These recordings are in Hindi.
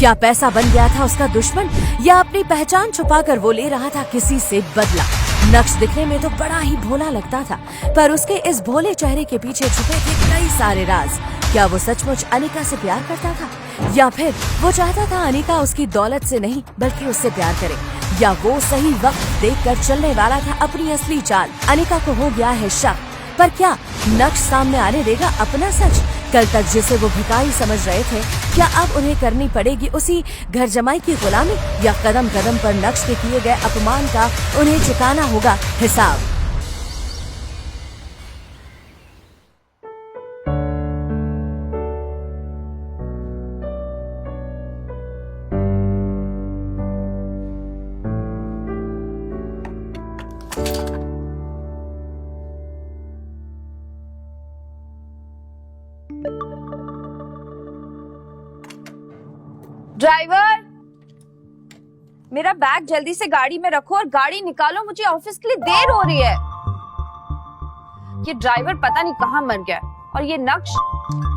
क्या पैसा बन गया था उसका दुश्मन, या अपनी पहचान छुपाकर वो ले रहा था किसी से बदला? नक्श दिखने में तो बड़ा ही भोला लगता था, पर उसके इस भोले चेहरे के पीछे छुपे थे कई सारे राज। क्या वो सचमुच अनिका से प्यार करता था, या फिर वो चाहता था अनिका उसकी दौलत से नहीं बल्कि उससे प्यार करे? या वो सही वक्त देखकर चलने वाला था अपनी असली चाल? अनिका को हो गया है शक, पर क्या नक्श सामने आने देगा अपना सच? कल तक जिसे वो भिखारी समझ रहे थे, क्या अब उन्हें करनी पड़ेगी उसी घर जमाई की गुलामी, या कदम कदम पर नक्श के किए गए अपमान का उन्हें चुकाना होगा हिसाब? ड्राइवर, मेरा बैग जल्दी से गाड़ी में रखो और गाड़ी निकालो, मुझे ऑफिस के लिए देर हो रही है। ये ड्राइवर पता नहीं कहाँ मर गया, और ये नक्श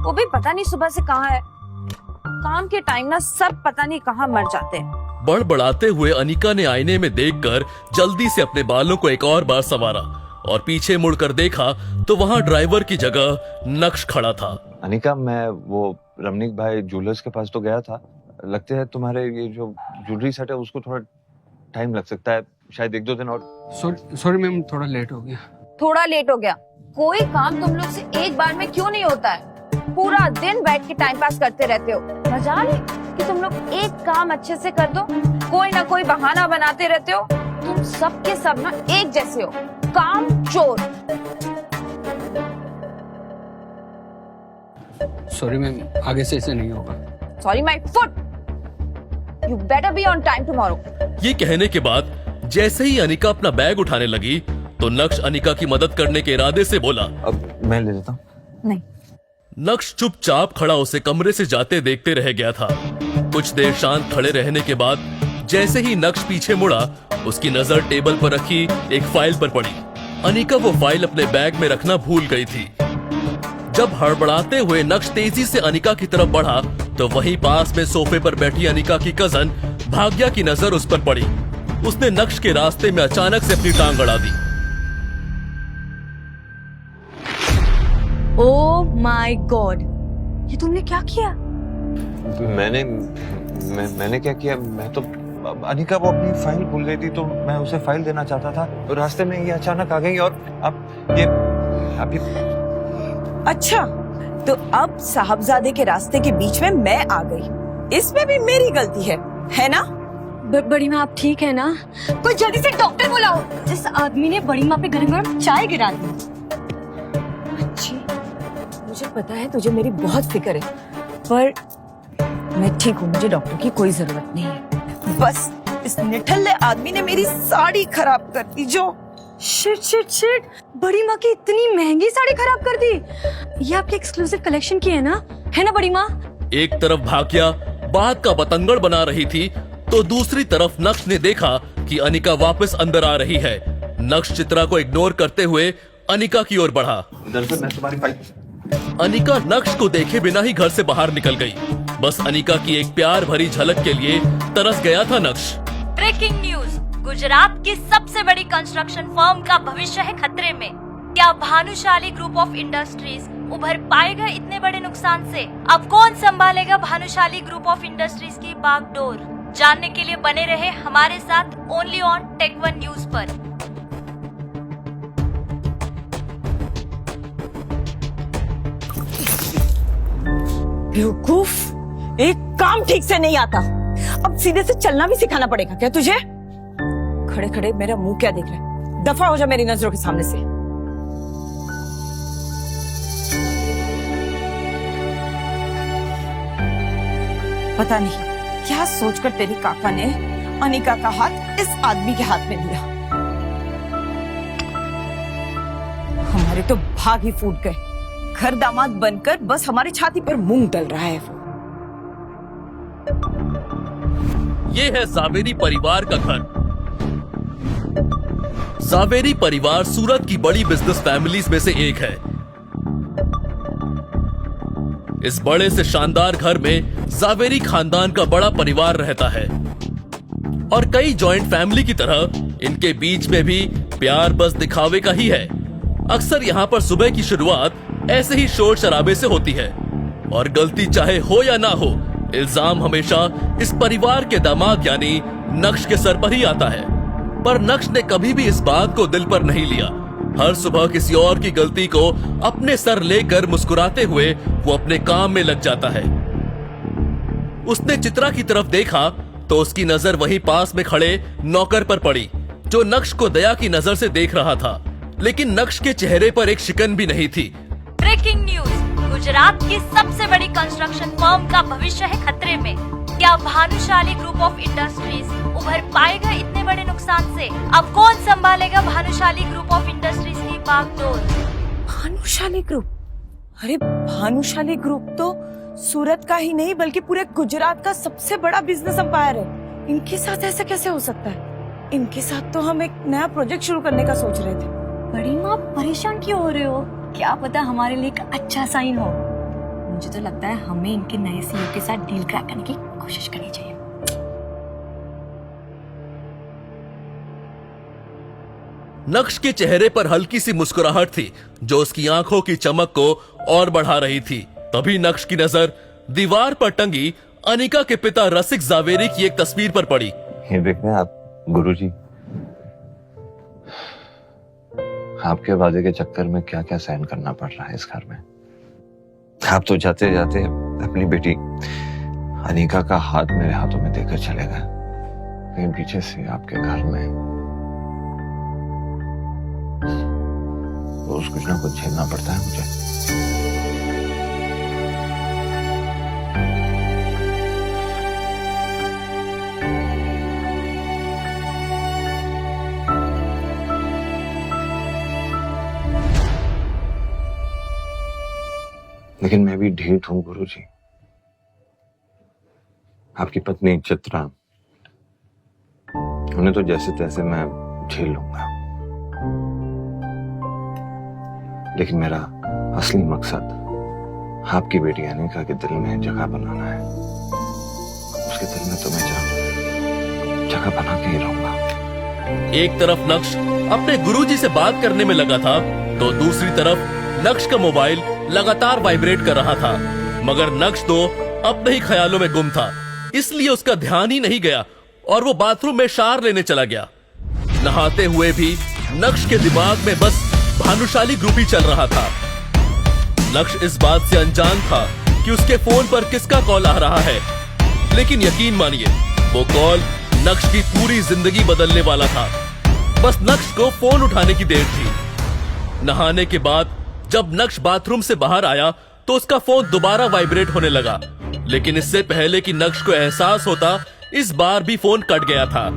वो भी पता नहीं सुबह से कहाँ है। काम के टाइम ना सब पता नहीं कहाँ मर जाते हैं। बड़बड़ाते हुए अनिका ने आईने में देखकर जल्दी से अपने बालों को एक और बार संवारा और पीछे मुड़कर देखा तो वहाँ ड्राइवर की जगह नक्श खड़ा था। अनिका, मैं वो रमनीक भाई ज्वेलर्स के पास तो गया था। लगता है तुम्हारे ये जो ज्वेलरी सेट है उसको थोड़ा टाइम लग सकता है, शायद 1-2 दिन और। सॉरी मैम, थोड़ा लेट हो गया। थोड़ा लेट हो गया? कोई काम तुम लोग से एक बार में क्यों नहीं होता है? पूरा दिन बैठ के टाइम पास करते रहते हो। मजाल है कि तुम लोग एक काम अच्छे से कर दो, कोई ना कोई बहाना बनाते रहते हो। तुम सब के सब ना एक जैसे हो, काम चोर। सॉरी मैम, आगे से ऐसे नहीं होगा। Sorry my foot, you better be on time tomorrow. ये कहने के बाद जैसे ही अनिका अपना बैग उठाने लगी तो नक्श अनिका की मदद करने के इरादे से बोला, अब मैं ले लेता हूँ। नहीं। नक्श चुपचाप खड़ा उसे कमरे से जाते देखते रह गया था। कुछ देर शांत खड़े रहने के बाद जैसे ही नक्श पीछे मुड़ा, उसकी नजर टेबल पर रखी एक फाइल पर पड़ी। अनिका वो फाइल अपने बैग में रखना भूल गई थी। जब हड़बड़ाते हुए नक्श तेजी से अनिका की तरफ बढ़ा तो वहीं पास में सोफे पर बैठी अनिका की कजन भाग्या की नजर उस पर पड़ी। उसने नक्श के रास्ते में अचानक से अपनी टांग अड़ा दी। ओह माय गॉड, ये तुमने क्या किया? मैंने क्या किया? मैं तो अनिका वो अपनी फाइल भूल गई थी तो मैं उसे फाइल देना चाहता था, तो रास्ते में ये अचानक आ गई और अब ये अच्छा, तो अब साहबजादे के रास्ते के बीच में मैं आ गई, इसमें भी मेरी गलती है ना? बड़ी माँ आप ठीक है ना? कोई जल्दी से डॉक्टर बुलाओ। जिस आदमी ने बड़ी माँ पे गरम गरम चाय गिरा दी। अच्छी, मुझे पता है तुझे मेरी बहुत फिक्र है, पर मैं ठीक हूँ, मुझे डॉक्टर की कोई जरूरत नहीं है। बस इस निठल्ले आदमी ने मेरी साड़ी खराब कर दी। जो शिट, बड़ी माँ की इतनी महंगी साड़ी खराब कर दी। ये आपकी एक्सक्लूसिव कलेक्शन की है ना बड़ी माँ? एक तरफ भाग्या बात का बतंगड़ बना रही थी तो दूसरी तरफ नक्श ने देखा कि अनिका वापस अंदर आ रही है। नक्श चित्रा को इग्नोर करते हुए अनिका की ओर बढ़ा। दरअसल मैं तुम्हारी फाइल। अनिका नक्श को देखे बिना ही घर से बाहर निकल गई। बस अनिका की एक प्यार भरी झलक के लिए तरस गया था नक्श। ब्रेकिंग न्यूज, गुजरात की सबसे बड़ी कंस्ट्रक्शन फर्म का भविष्य है खतरे में। क्या भानुशाली ग्रुप ऑफ इंडस्ट्रीज उभर पाएगा इतने बड़े नुकसान से? अब कौन संभालेगा भानुशाली ग्रुप ऑफ इंडस्ट्रीज की बागडोर? जानने के लिए बने रहे हमारे साथ only on take one news पर। बेवकूफ, एक काम ठीक से नहीं आता, अब सीधे से चलना भी सिखाना पड़ेगा क्या तुझे? खड़े खड़े मेरा मुंह क्या देख रहा है? दफा हो जा मेरी नजरों के सामने से। पता नहीं क्या सोचकर तेरी काका ने अनिका का हाथ इस आदमी के हाथ में दिया। हमारे तो भाग ही फूट गए। घर दामाद बनकर बस हमारी छाती पर मूंग डल रहा है वो। ये है जावेरी परिवार का घर। जावेरी परिवार सूरत की बड़ी बिजनेस फैमिलीज में से एक है। इस बड़े से शानदार घर में जावेरी खानदान का बड़ा परिवार रहता है और कई जॉइंट फैमिली की तरह इनके बीच में भी प्यार बस दिखावे का ही है। अक्सर यहाँ पर सुबह की शुरुआत ऐसे ही शोर शराबे से होती है और गलती चाहे हो या ना हो, इल्जाम हमेशा इस परिवार के दामाद यानी नक्श के सर पर ही आता है। पर नक्श ने कभी भी इस बात को दिल पर नहीं लिया। हर सुबह किसी और की गलती को अपने सर लेकर मुस्कुराते हुए वो अपने काम में लग जाता है। उसने चित्रा की तरफ देखा तो उसकी नजर वहीं पास में खड़े नौकर पर पड़ी जो नक्श को दया की नजर से देख रहा था, लेकिन नक्श के चेहरे पर एक शिकन भी नहीं थी। ब्रेकिंग न्यूज, गुजरात की सबसे बड़ी कंस्ट्रक्शन फर्म का भविष्य है खतरे में। क्या भानुशाली ग्रुप ऑफ इंडस्ट्रीज उभर पाएगा इतने बड़े नुकसान से? अब कौन संभालेगा भानुशाली ग्रुप ऑफ इंडस्ट्रीज की बागडोर? भानुशाली ग्रुप? अरे भानुशाली ग्रुप तो सूरत का ही नहीं बल्कि पूरे गुजरात का सबसे बड़ा बिजनेस एम्पायर है। इनके साथ ऐसा कैसे हो सकता है? इनके साथ तो हम एक नया प्रोजेक्ट शुरू करने का सोच रहे थे। बड़ी माँ परेशान क्यों हो रहे हो? क्या पता हमारे लिए एक अच्छा साइन हो। मुझे तो लगता है हमें इनके नए सीईओ के साथ डील क्रैक करने की कोशिश करनी चाहिए। नक्श के चेहरे पर हल्की सी मुस्कुराहट थी जो उसकी आंखों की चमक को और बढ़ा रही थी। तभी नक्श की नजर दीवार पर टंगी अनिका के पिता रसिक जावेरी की एक तस्वीर पर पड़ी। ये देखें आप गुरुजी, आपके वादे के चक्कर में क्या क्या सहन करना पड़ रहा है इस घर में। आप तो जाते जाते अपनी बेटी अनिका का हाथ मेरे हाथों में देकर चले गए, लेकिन पीछे से आपके घर में रोज कुछ ना कुछ झेलना पड़ता है मुझे। लेकिन मैं भी ढीठ हूं गुरुजी। आपकी पत्नी चित्रा, उन्हें तो जैसे तैसे मैं झेल लूंगा, लेकिन मेरा असली मकसद आपकी बेटी अनिका के दिल में जगह बनाना है। उसके दिल में तो मैं जगह बना के ही रहूंगा। एक तरफ नक्श अपने गुरुजी से बात करने में लगा था तो दूसरी तरफ नक्श का मोबाइल लगातार वाइब्रेट कर रहा था, मगर नक्श तो अपने ही ख्यालों में गुम था, इसलिए उसका ध्यान ही नहीं गया और वो बाथरूम में शावर लेने चला गया। नहाते हुए भी नक्श के दिमाग में बस भानुशाली ग्रुप ही चल रहा था। नक्श इस बात से अनजान था कि उसके फोन पर किसका कॉल आ रहा है, लेकिन यकीन मानिए वो कॉल नक्श की पूरी जिंदगी बदलने वाला था। बस नक्श को फोन उठाने की देर थी। नहाने के बाद जब नक्श बाथरूम से बाहर आया तो उसका फोन दोबारा वाइब्रेट होने लगा, लेकिन इससे पहले कि नक्श को एहसास होता, इस बार भी फोन कट गया था।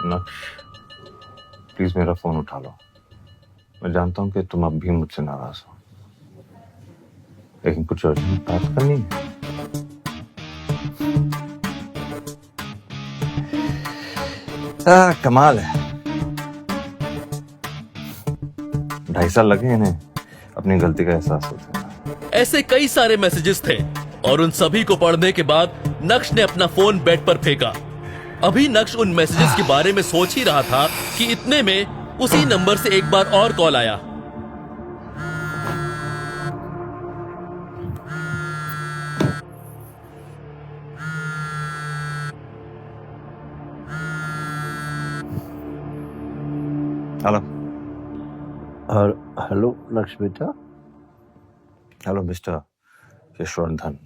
नक्श, प्लीज मेरा फोन उठा लो। मैं जानता हूं कि तुम अब भी मुझसे नाराज हो, लेकिन कुछ अर्जेंट बात करनी है। कमाल है, 2.5 साल लगे इन्हें अपनी गलती का एहसास होता। ऐसे कई सारे मैसेजेस थे और उन सभी को पढ़ने के बाद नक्श ने अपना फोन बेड पर फेंका। अभी नक्श उन मैसेजेस के बारे में सोच ही रहा था कि इतने में उसी नंबर से एक बार और कॉल आया। हेलो। और हेलो नक्श बेटा। Hello mister Yashvardhan.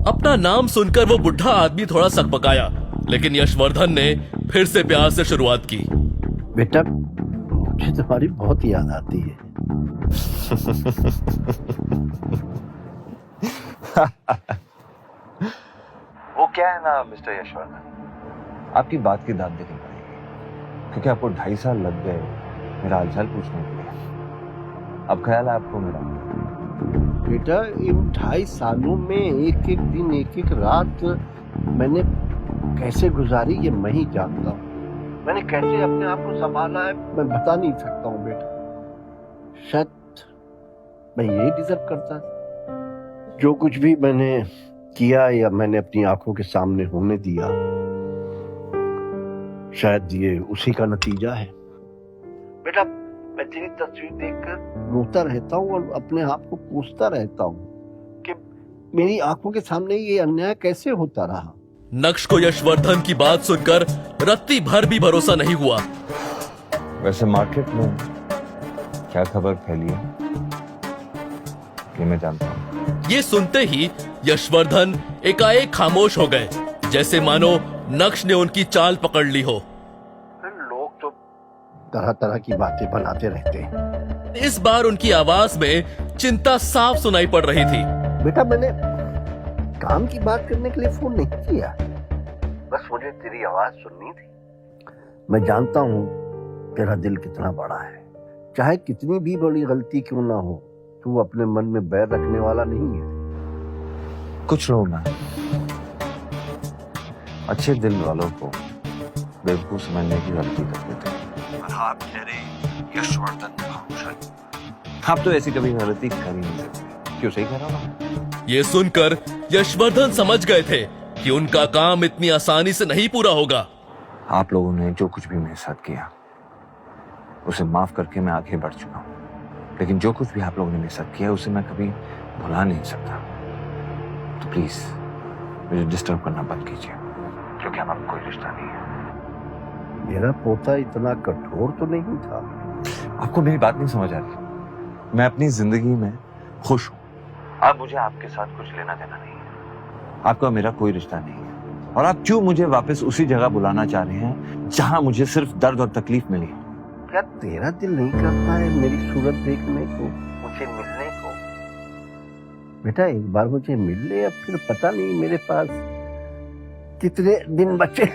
अपना नाम सुनकर वो बुढ़ा आदमी थोड़ा सकपकाया, लेकिन यशवर्धन ने फिर से प्यार से शुरुआत की। बेटा मुझे तुम्हारी बहुत याद आती है। वो क्या है ना मिस्टर यशवर्धन, आपकी बात की दाद देनी पड़ेगी, क्योंकि आपको 2.5 साल लग गए मेरा हालचाल पूछने के लिए। अब ख्याल है आपको मेरा? बेटा इन 2.5 सालों में एक एक दिन एक एक रात मैंने कैसे गुजारी ये मैं ही जानता हूँ। मैंने कैसे अपने आप को संभाला है मैं बता नहीं सकता हूँ बेटा। शायद मैं यही डिजर्व करता था। जो कुछ भी मैंने किया या मैंने अपनी आंखों के सामने होने दिया, शायद ये उसी का नतीजा है। बेटा मैं तेरी तस्वीर देखकर रोता रहता हूँ और अपने आप को कोसता रहता हूँ कि मेरी आंखों के सामने ये अन्याय कैसे होता रहा। नक्श को यशवर्धन की बात सुनकर रत्ती भर भी भरोसा नहीं हुआ। वैसे मार्केट में क्या खबर फैली है ये मैं जानता हूँ। ये सुनते ही यशवर्धन एकाएक खामोश हो गए, जैसे मानो नक्श ने उनकी चाल पकड़ ली हो। लोग तो तरह तरह की बातें बनाते रहते हैं। इस बार उनकी आवाज में चिंता साफ सुनाई पड़ रही थी। बेटा मैंने काम की बात करने के लिए फोन नहीं किया, बस मुझे तेरी आवाज सुननी थी। मैं जानता हूँ तेरा दिल कितना बड़ा है, चाहे कितनी भी बड़ी गलती क्यों ना हो, तू अपने मन में बैर रखने वाला नहीं है। कुछ लोग ना अच्छे दिल वालों को बेवकूफ समझने की गलती करते थे। और आप कह रहे यशवर्धन भानुशाली, आप तो ऐसी कभी गलती कर ही नहीं सकते। क्यों, सही कह रहा हूँ? ये सुनकर यशवर्धन समझ गए थे कि उनका काम इतनी आसानी से नहीं पूरा होगा। आप लोगों ने जो कुछ भी मेरे साथ किया उसे माफ करके मैं आगे बढ़ चुका हूँ, लेकिन जो कुछ भी आप लोगों ने मेरे साथ किया उसे मैं कभी भुला नहीं सकता। तो प्लीज मुझे डिस्टर्ब करना बंद कीजिए, क्योंकि हमारा कोई रिश्ता नहीं है। मेरा पोता इतना कठोर तो नहीं था। आपको मेरी बात नहीं समझ आ रही। मैं अपनी जिंदगी में खुश हूँ। अब मुझे आपके साथ कुछ लेना देना नहीं है। आपका मेरा कोई रिश्ता नहीं है, और आप क्यों मुझे वापस उसी जगह बुलाना चाह रहे हैं जहां मुझे सिर्फ दर्द और तकलीफ मिली है? क्या तेरा दिल नहीं करता है मेरी सूरत देखने को, मुझे मिलने को? बेटा एक बार मुझे मिल ले, अब फिर पता नहीं मेरे पास कितने दिन बचे।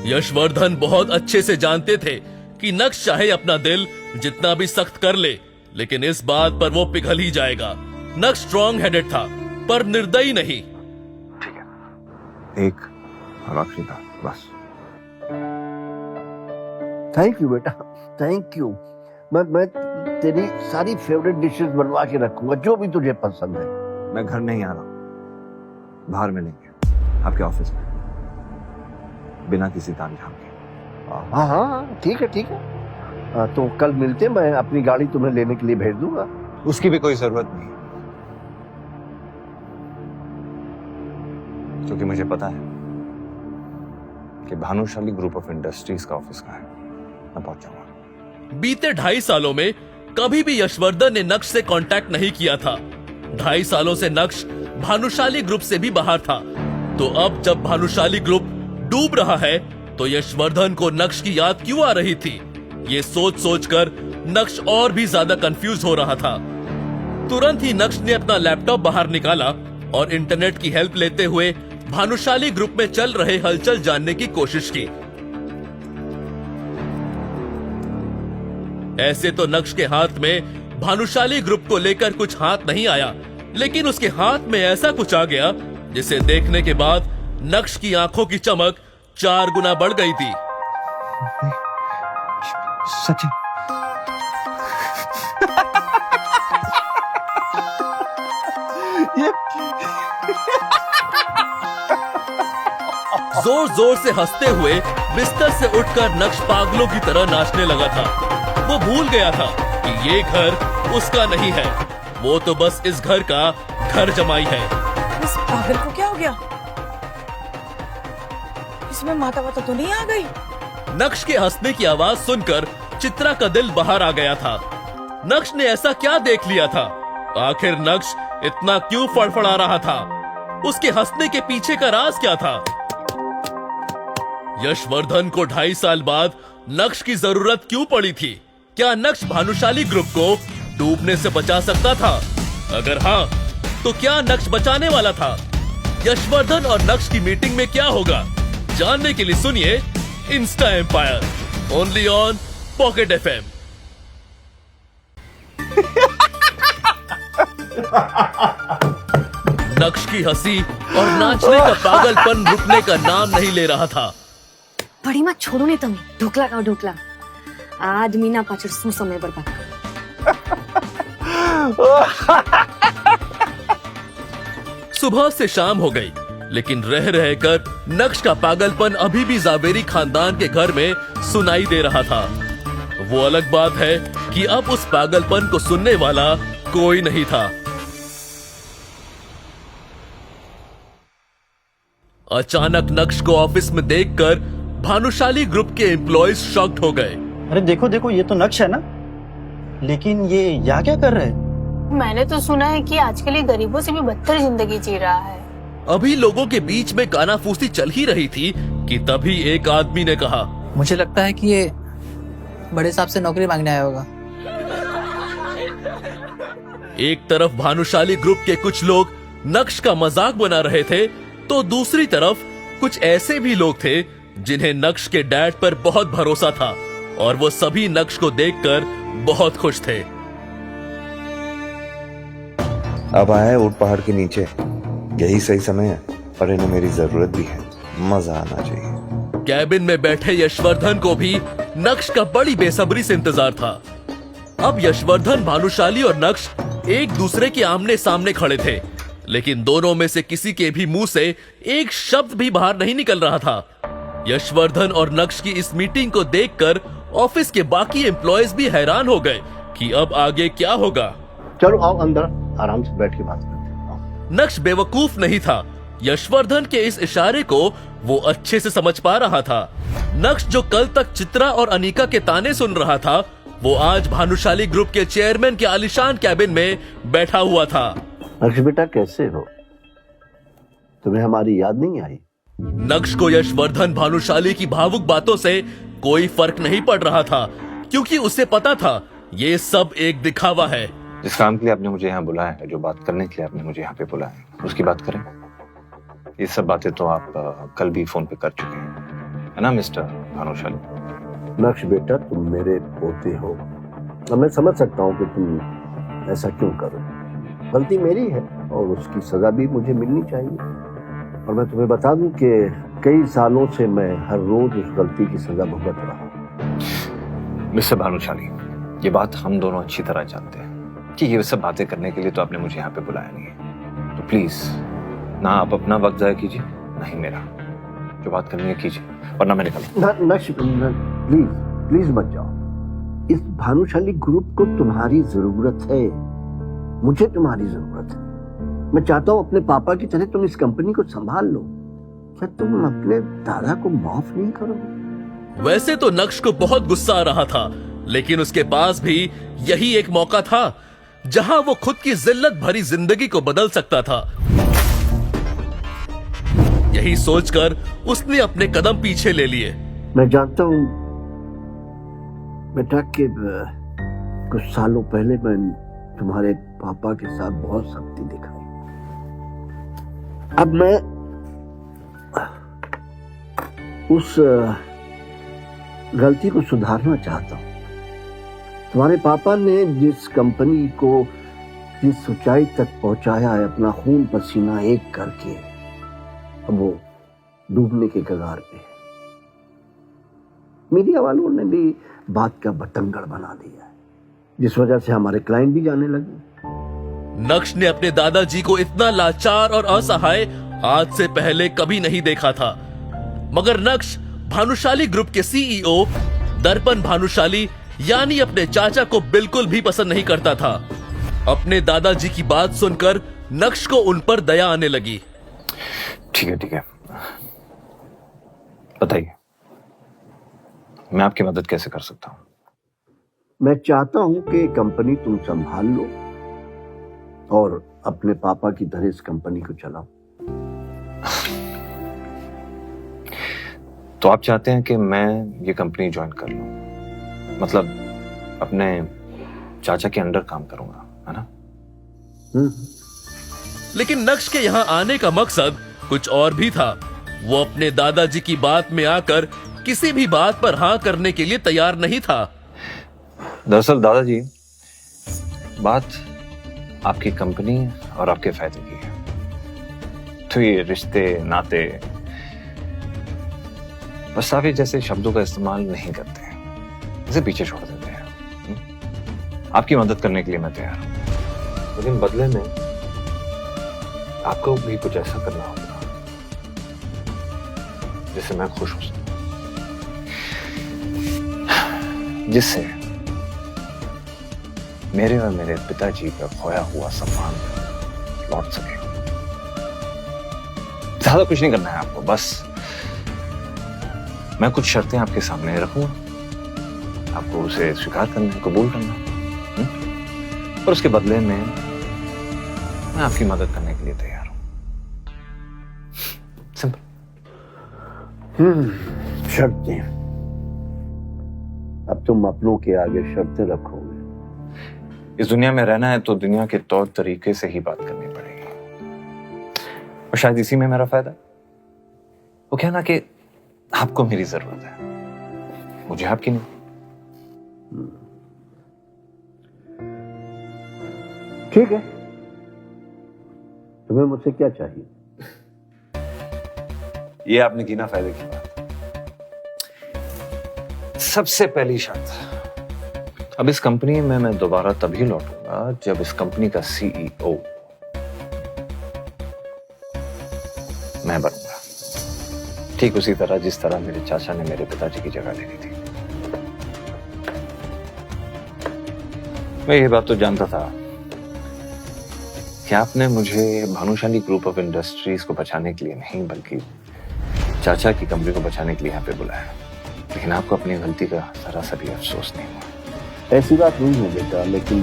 यशवर्धन बहुत अच्छे से जानते थे कि नक्श चाहे अपना दिल जितना भी सख्त कर ले, लेकिन इस बात पर वो पिघल ही जाएगा। नक्श स्ट्रॉन्ग हेडेड था, पर निर्दयी नहीं। ठीक है, एक और आखिरी बात बस। थैंक यू बेटा, थैंक यू। मैं तेरी सारी फेवरेट डिशेस बनवा के रखूंगा, जो भी तुझे पसंद है। मैं घर नहीं आ रहा हूँ, बाहर मिलेंगे आपके ऑफिस में, बिना किसी तामझाम के। हाँ हाँ ठीक है ठीक है। तो कल मिलते, मैं अपनी गाड़ी तुम्हें लेने के लिए भेज दूंगा। उसकी भी कोई जरूरत नहीं, क्योंकि मुझे पता है कि भानुशाली ग्रुप ऑफ इंडस्ट्रीज का ऑफिस कहाँ है। मैं पहुंच जाऊंगा। बीते 2.5 सालों में कभी भी यशवर्धन ने नक्श से कांटेक्ट नहीं किया था। 2.5 सालों से नक्श भानुशाली ग्रुप से भी बाहर था। तो अब जब भानुशाली ग्रुप डूब रहा है तो यशवर्धन को नक्श की याद क्यों आ रही थी? ये सोच सोचकर नक्श और भी ज्यादा कंफ्यूज हो रहा था। तुरंत ही नक्श ने अपना लैपटॉप बाहर निकाला और इंटरनेट की हेल्प लेते हुए भानुशाली ग्रुप में चल रहे हलचल जानने की कोशिश की। ऐसे तो नक्श के हाथ में भानुशाली ग्रुप को लेकर कुछ हाथ नहीं आया, लेकिन उसके हाथ में ऐसा कुछ आ गया जिसे देखने के बाद नक्श की आंखों की चमक 4 गुना बढ़ गई थी। सच है? जोर जोर से हंसते हुए बिस्तर से उठकर नक्श पागलों की तरह नाचने लगा था। वो भूल गया था कि ये घर उसका नहीं है, वो तो बस इस घर का घर जमाई है। इस पागल को क्या हो गया? इसमें माता वाता तो नहीं आ गई? नक्श के हंसने की आवाज सुनकर चित्रा का दिल बाहर आ गया था। नक्श ने ऐसा क्या देख लिया था? आखिर नक्श इतना क्यों फड़फड़ा रहा था? उसके हंसने के पीछे का राज क्या था? यशवर्धन को 2.5 साल बाद नक्श की जरूरत क्यों पड़ी थी? क्या नक्श भानुशाली ग्रुप को डूबने से बचा सकता था? अगर हाँ, तो क्या नक्श बचाने वाला था? यशवर्धन और नक्श की मीटिंग में क्या होगा? जानने के लिए सुनिए Insta Empire, only on pocket FM। Naksh की हंसी और नाचने का पागलपन रुकने का नाम नहीं ले रहा था। पड़ी मत छोड़ो नहीं तुम, ढोकला खाओ ढोकला। आदमी ना पाचड़ શું સમય બરબાદ। सुबह से शाम हो गई, लेकिन रह रहकर नक्श का पागलपन अभी भी जावेरी खानदान के घर में सुनाई दे रहा था। वो अलग बात है कि अब उस पागलपन को सुनने वाला कोई नहीं था। अचानक नक्श को ऑफिस में देखकर भानुशाली ग्रुप के एम्प्लॉयज शॉक्ड हो गए। अरे देखो देखो, ये तो नक्श है ना, लेकिन ये यहाँ क्या कर रहे हैं? मैंने तो सुना है कि आजकल ये गरीबों से भी बदतर जिंदगी जी रहा है। अभी लोगों के बीच में कानाफूसी चल ही रही थी कि तभी एक आदमी ने कहा, मुझे लगता है कि ये बड़े साहब से नौकरी मांगने आया होगा। एक तरफ भानुशाली ग्रुप के कुछ लोग नक्श का मजाक बना रहे थे, तो दूसरी तरफ कुछ ऐसे भी लोग थे जिन्हें नक्श के डैड पर बहुत भरोसा था और वो सभी नक्श को देखकर बहुत खुश थे। अब आया है ऊट पहाड़ के नीचे, यही सही समय है, पर इन्हें मेरी जरूरत भी है, मजा आना चाहिए। कैबिन में बैठे यशवर्धन को भी नक्श का बड़ी बेसब्री से इंतजार था। अब यशवर्धन, भानुशाली और नक्श एक दूसरे के आमने सामने खड़े थे, लेकिन दोनों में से किसी के भी मुंह से एक शब्द भी बाहर नहीं निकल रहा था। यशवर्धन और नक्श की इस मीटिंग को देखकर ऑफिस के बाकी एम्प्लॉयज भी हैरान हो गए कि अब आगे क्या होगा। चलो आओ अंदर, आराम से बैठ के बात करते हैं। नक्श बेवकूफ नहीं था। यशवर्धन के इस इशारे को वो अच्छे से समझ पा रहा था। नक्श जो कल तक चित्रा और अनीका के ताने सुन रहा था, वो आज भानुशाली ग्रुप के चेयरमैन के आलीशान कैबिन में बैठा हुआ था। नक्श बेटा कैसे हो? तुम्हें हमारी याद नहीं आई? नक्श को यशवर्धन, भानुशाली की भावुक बातों से कोई फर्क नहीं पड़ रहा था, क्योंकि उसे पता था ये सब एक दिखावा है। जिस काम के लिए आपने मुझे यहाँ बुलाया है, जो बात करने के लिए आपने मुझे यहाँ पे बुलाया है, उसकी बात करें। ये सब बातें तो आप कल भी फोन पे कर चुके हैं, है ना मिस्टर भानुशाली? नक्श बेटा, तुम मेरे पोते हो और मैं समझ सकता हूँ कि तुम ऐसा क्यों करो। गलती मेरी है और उसकी सजा भी मुझे मिलनी चाहिए। और मैं तुम्हें बता दूं कि कई सालों से मैं हर रोज उस गलती की सजा भुगत रहा हूं। मिस्टर भानुशाली, ये बात हम दोनों अच्छी तरह जानते हैं कि ये सब बातें करने के लिए तो आपने मुझे यहाँ पे बुलाया नहीं है। तो प्लीज ना आप अपना वक्त जाया कीजिए, ना ही मेरा। जो बात करनी है कीजिए, वरना मैं निकलूं। नक्श प्लीज प्लीज मत जाओ। इस भानुशाली ग्रुप को तुम्हारी जरूरत है, मुझे तुम्हारी जरूरत है। मैं चाहता हूं अपने पापा की तरह तुम इस कंपनी को संभाल लो। क्या तुम अपने दादा को माफ नहीं करोगे? वैसे तो नक्श को बहुत गुस्सा आ रहा था, लेकिन उसके पास भी यही एक मौका था जहां वो खुद की जिल्लत भरी जिंदगी को बदल सकता था। यही सोचकर उसने अपने कदम पीछे ले लिए। मैं जानता हूं बेटा कि कुछ सालों पहले मैं तुम्हारे पापा के साथ बहुत सख्ती दिखाई। अब मैं उस गलती को सुधारना चाहता हूं। तुम्हारे पापा ने जिस कंपनी को जिस ऊंचाई तक पहुंचाया है अपना खून पसीना एक करके, अब वो डूबने के कगार पे है। मीडिया वालों ने भी बात का बतंगड़ बना दिया है, जिस वजह से हमारे क्लाइंट भी जाने लगे। नक्श ने अपने दादाजी को इतना लाचार और असहाय आज से पहले कभी नहीं देखा था। मगर नक्श भानुशाली ग्रुप के सीईओ दर्पण भानुशाली यानी अपने चाचा को बिल्कुल भी पसंद नहीं करता था। अपने दादाजी की बात सुनकर नक्श को उन पर दया आने लगी। ठीक है, बताइए मैं आपकी मदद कैसे कर सकता हूं? मैं चाहता हूं कि कंपनी तुम संभाल लो और अपने पापा की तरह इस कंपनी को चलाओ। तो आप चाहते हैं कि मैं ये कंपनी ज्वाइन कर लूं, मतलब अपने चाचा के अंडर काम करूंगा, है ना? लेकिन नक्श के यहाँ आने का मकसद कुछ और भी था। वो अपने दादाजी की बात में आकर किसी भी बात पर हाँ करने के लिए तैयार नहीं था। दरअसल दादाजी, बात आपकी कंपनी और आपके फायदे की है। तो ये रिश्ते नाते बस्तावे जैसे शब्दों का इस्तेमाल नहीं करते हैं, इसे पीछे छोड़ देते हैं। आपकी मदद करने के लिए मैं तैयार हूं, लेकिन बदले में आपको भी कुछ ऐसा करना होगा जिससे मैं खुश हो सकूं, जिससे मेरे और मेरे पिताजी का खोया हुआ सम्मान लौट सके। ज्यादा कुछ नहीं करना है आपको, बस मैं कुछ शर्तें आपके सामने रखूंगा, आपको उसे स्वीकार करना है, कबूल करना है, और उसके बदले में मैं आपकी मदद करने के लिए तैयार हूं। सिंपल। शर्तें। अब तुम अपनों के आगे शर्तें रखोगे। इस दुनिया में रहना है तो दुनिया के तौर तरीके से ही बात करनी पड़ेगी, और शायद इसी में मेरा फायदा। वो कहना कि आपको मेरी जरूरत है, मुझे आपकी नहीं। ठीक है, तुम्हें मुझसे क्या चाहिए? ये आपने की ना फायदे की बात। सबसे पहली शर्त, अब इस कंपनी में मैं दोबारा तभी लौटूंगा जब इस कंपनी का सीईओ मैं बनूंगा, ठीक उसी तरह जिस तरह मेरे चाचा ने मेरे पिताजी की जगह ले ली थी। मैं ये बात तो जानता था कि आपने मुझे भानुशाली ग्रुप ऑफ इंडस्ट्रीज को बचाने के लिए नहीं, बल्कि चाचा की कंपनी को बचाने के लिए यहाँ पे बुलाया, लेकिन आपको अपनी गलती का जरा सा भी अफसोस नहीं हुआ। ऐसी बात नहीं है बेटा, लेकिन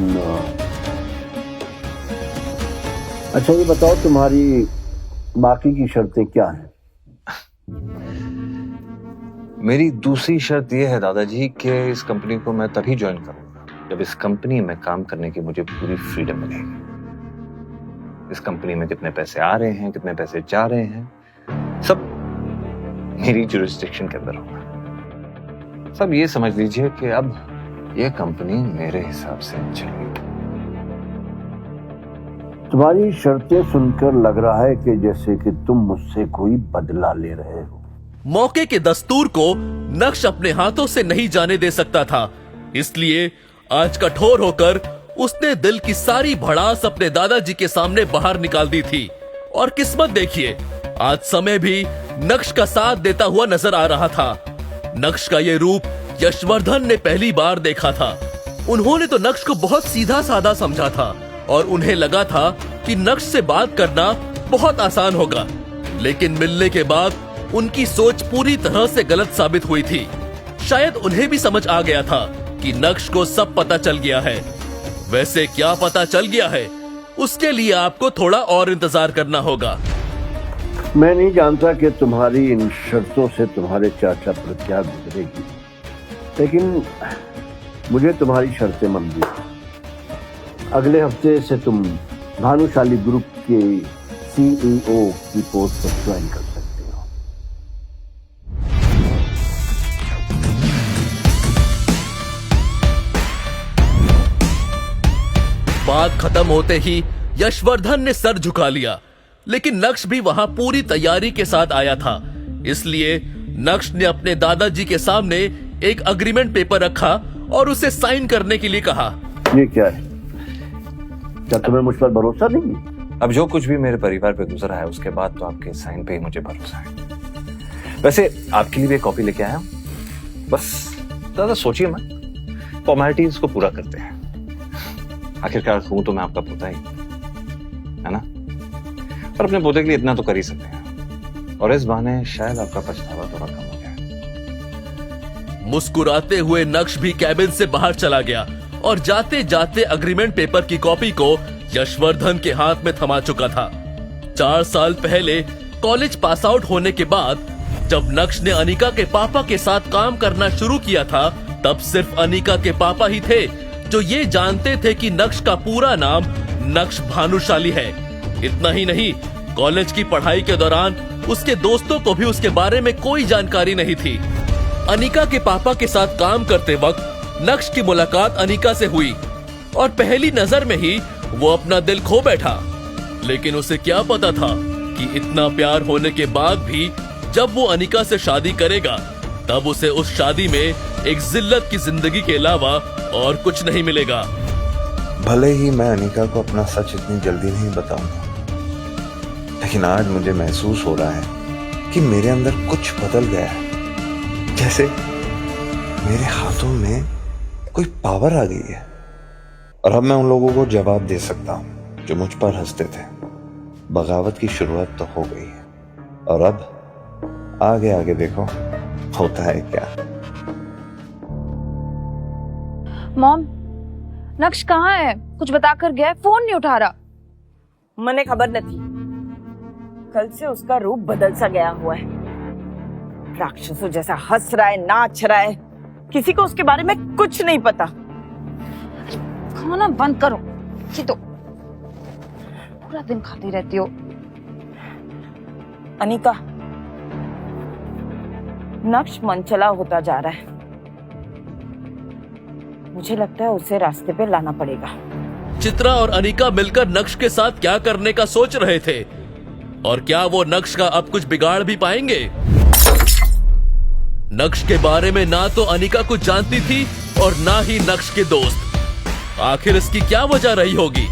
अच्छा ये बताओ तुम्हारी बाकी की शर्तें क्या हैं? मेरी दूसरी शर्त यह है दादाजी कि इस कंपनी को मैं तभी ज्वाइन करूंगा जब इस कंपनी में काम करने की मुझे पूरी फ्रीडम मिलेगी। इस कंपनी में कितने पैसे आ रहे हैं, कितने पैसे जा रहे हैं, सब मेरी जुरिस्डिक्शन के अंदर होगा। सब ये समझ लीजिए कि अब ये कंपनी मेरे हिसाब से चलेगी। तुम्हारी शर्तें सुनकर लग रहा है कि जैसे कि तुम मुझसे कोई बदला ले रहे हो। मौके के दस्तूर को नक्श अपने हाथों से नहीं जाने दे सकता था, इसलिए आज कठोर होकर उसने दिल की सारी भड़ास अपने दादाजी के सामने बाहर निकाल दी थी। और किस्मत देखिए, आज समय भी नक्श का साथ देता हुआ नजर आ रहा था। नक्श का ये रूप यशवर्धन ने पहली बार देखा था। उन्होंने तो नक्श को बहुत सीधा साधा समझा था और उन्हें लगा था कि नक्श से बात करना बहुत आसान होगा, लेकिन मिलने के बाद उनकी सोच पूरी तरह से गलत साबित हुई थी। शायद उन्हें भी समझ आ गया था कि नक्श को सब पता चल गया है। वैसे क्या पता चल गया है, उसके लिए आपको थोड़ा और इंतजार करना होगा। मैं नहीं जानता कि तुम्हारी इन शर्तों से तुम्हारे चाचा पर क्या गुजरेगी, लेकिन मुझे तुम्हारी शर्तें मंजूर हैं। अगले हफ्ते से तुम भानुशाली ग्रुप के सीईओ की पोस्ट पर ज्वाइन कर सकते हो। बात खत्म होते ही यशवर्धन ने सर झुका लिया, लेकिन नक्श भी वहां पूरी तैयारी के साथ आया था। इसलिए नक्श ने अपने दादाजी के सामने एक अग्रीमेंट पेपर रखा और उसे साइन करने के लिए कहा। ये क्या है? क्या तुम्हें मुझ पर भरोसा नहीं है? अब जो कुछ भी मेरे परिवार पे गुजरा है उसके बाद तो आपके साइन पे ही मुझे भरोसा है। वैसे आपके लिए भी एक कॉपी लेके आया हूं, बस ज्यादा सोचिए मत, फॉर्मेलिटीज को पूरा करते हैं। आखिरकार हूं तो मैं आपका पोता ही, है ना? और अपने पोते के लिए इतना तो कर ही सकते हैं, और इस बहाने शायद आपका पछतावा थोड़ा कम हो जाए। मुस्कुराते हुए नक्श भी कैबिन से बाहर चला गया और जाते जाते अग्रीमेंट पेपर की कॉपी को यशवर्धन के हाथ में थमा चुका था। 4 साल पहले कॉलेज पास आउट होने के बाद जब नक्श ने अनिका के पापा के साथ काम करना शुरू किया था, तब सिर्फ अनिका के पापा ही थे जो ये जानते थे कि नक्श का पूरा नाम नक्श भानुशाली है। इतना ही नहीं, कॉलेज की पढ़ाई के दौरान उसके दोस्तों को भी उसके बारे में कोई जानकारी नहीं थी। अनिका के पापा के साथ काम करते वक्त नक्श की मुलाकात अनिका से हुई और पहली नजर में ही वो अपना दिल खो बैठा। लेकिन उसे क्या पता था कि इतना प्यार होने के बाद भी जब वो अनिका से शादी करेगा तब उसे उस शादी में एक जिल्लत की जिंदगी के अलावा और कुछ नहीं मिलेगा। भले ही मैं अनिका को अपना सच इतनी जल्दी नहीं बताऊंगा, लेकिन आज मुझे महसूस हो रहा है कि मेरे अंदर कुछ बदल गया है। जैसे मेरे हाथों में कोई पावर आ गई है और अब मैं उन लोगों को जवाब दे सकता हूं जो मुझ पर हंसते थे। बगावत की शुरुआत तो हो गई है और अब आगे आगे देखो होता है क्या। मॉम, नक्श कहाँ है? कुछ बता कर गया है? फोन नहीं उठा रहा। मने खबर न थी, कल से उसका रूप बदल सा गया हुआ है। राक्षसों जैसा हंस रहा है, नाच रहा है, किसी को उसके बारे में कुछ नहीं पता। खाना बंद करो, ये तो पूरा दिन खाती रहती हो। अनिका, नक्श मनचला होता जा रहा है। मुझे लगता है उसे रास्ते पे लाना पड़ेगा। चित्रा और अनिका मिलकर नक्श के साथ क्या करने का सोच रहे थे और क्या वो नक्श का अब कुछ बिगाड़ भी पाएंगे? नक्श के बारे में ना तो अनिका कुछ जानती थी और ना ही नक्श के दोस्त। आखिर इसकी क्या वजह रही होगी?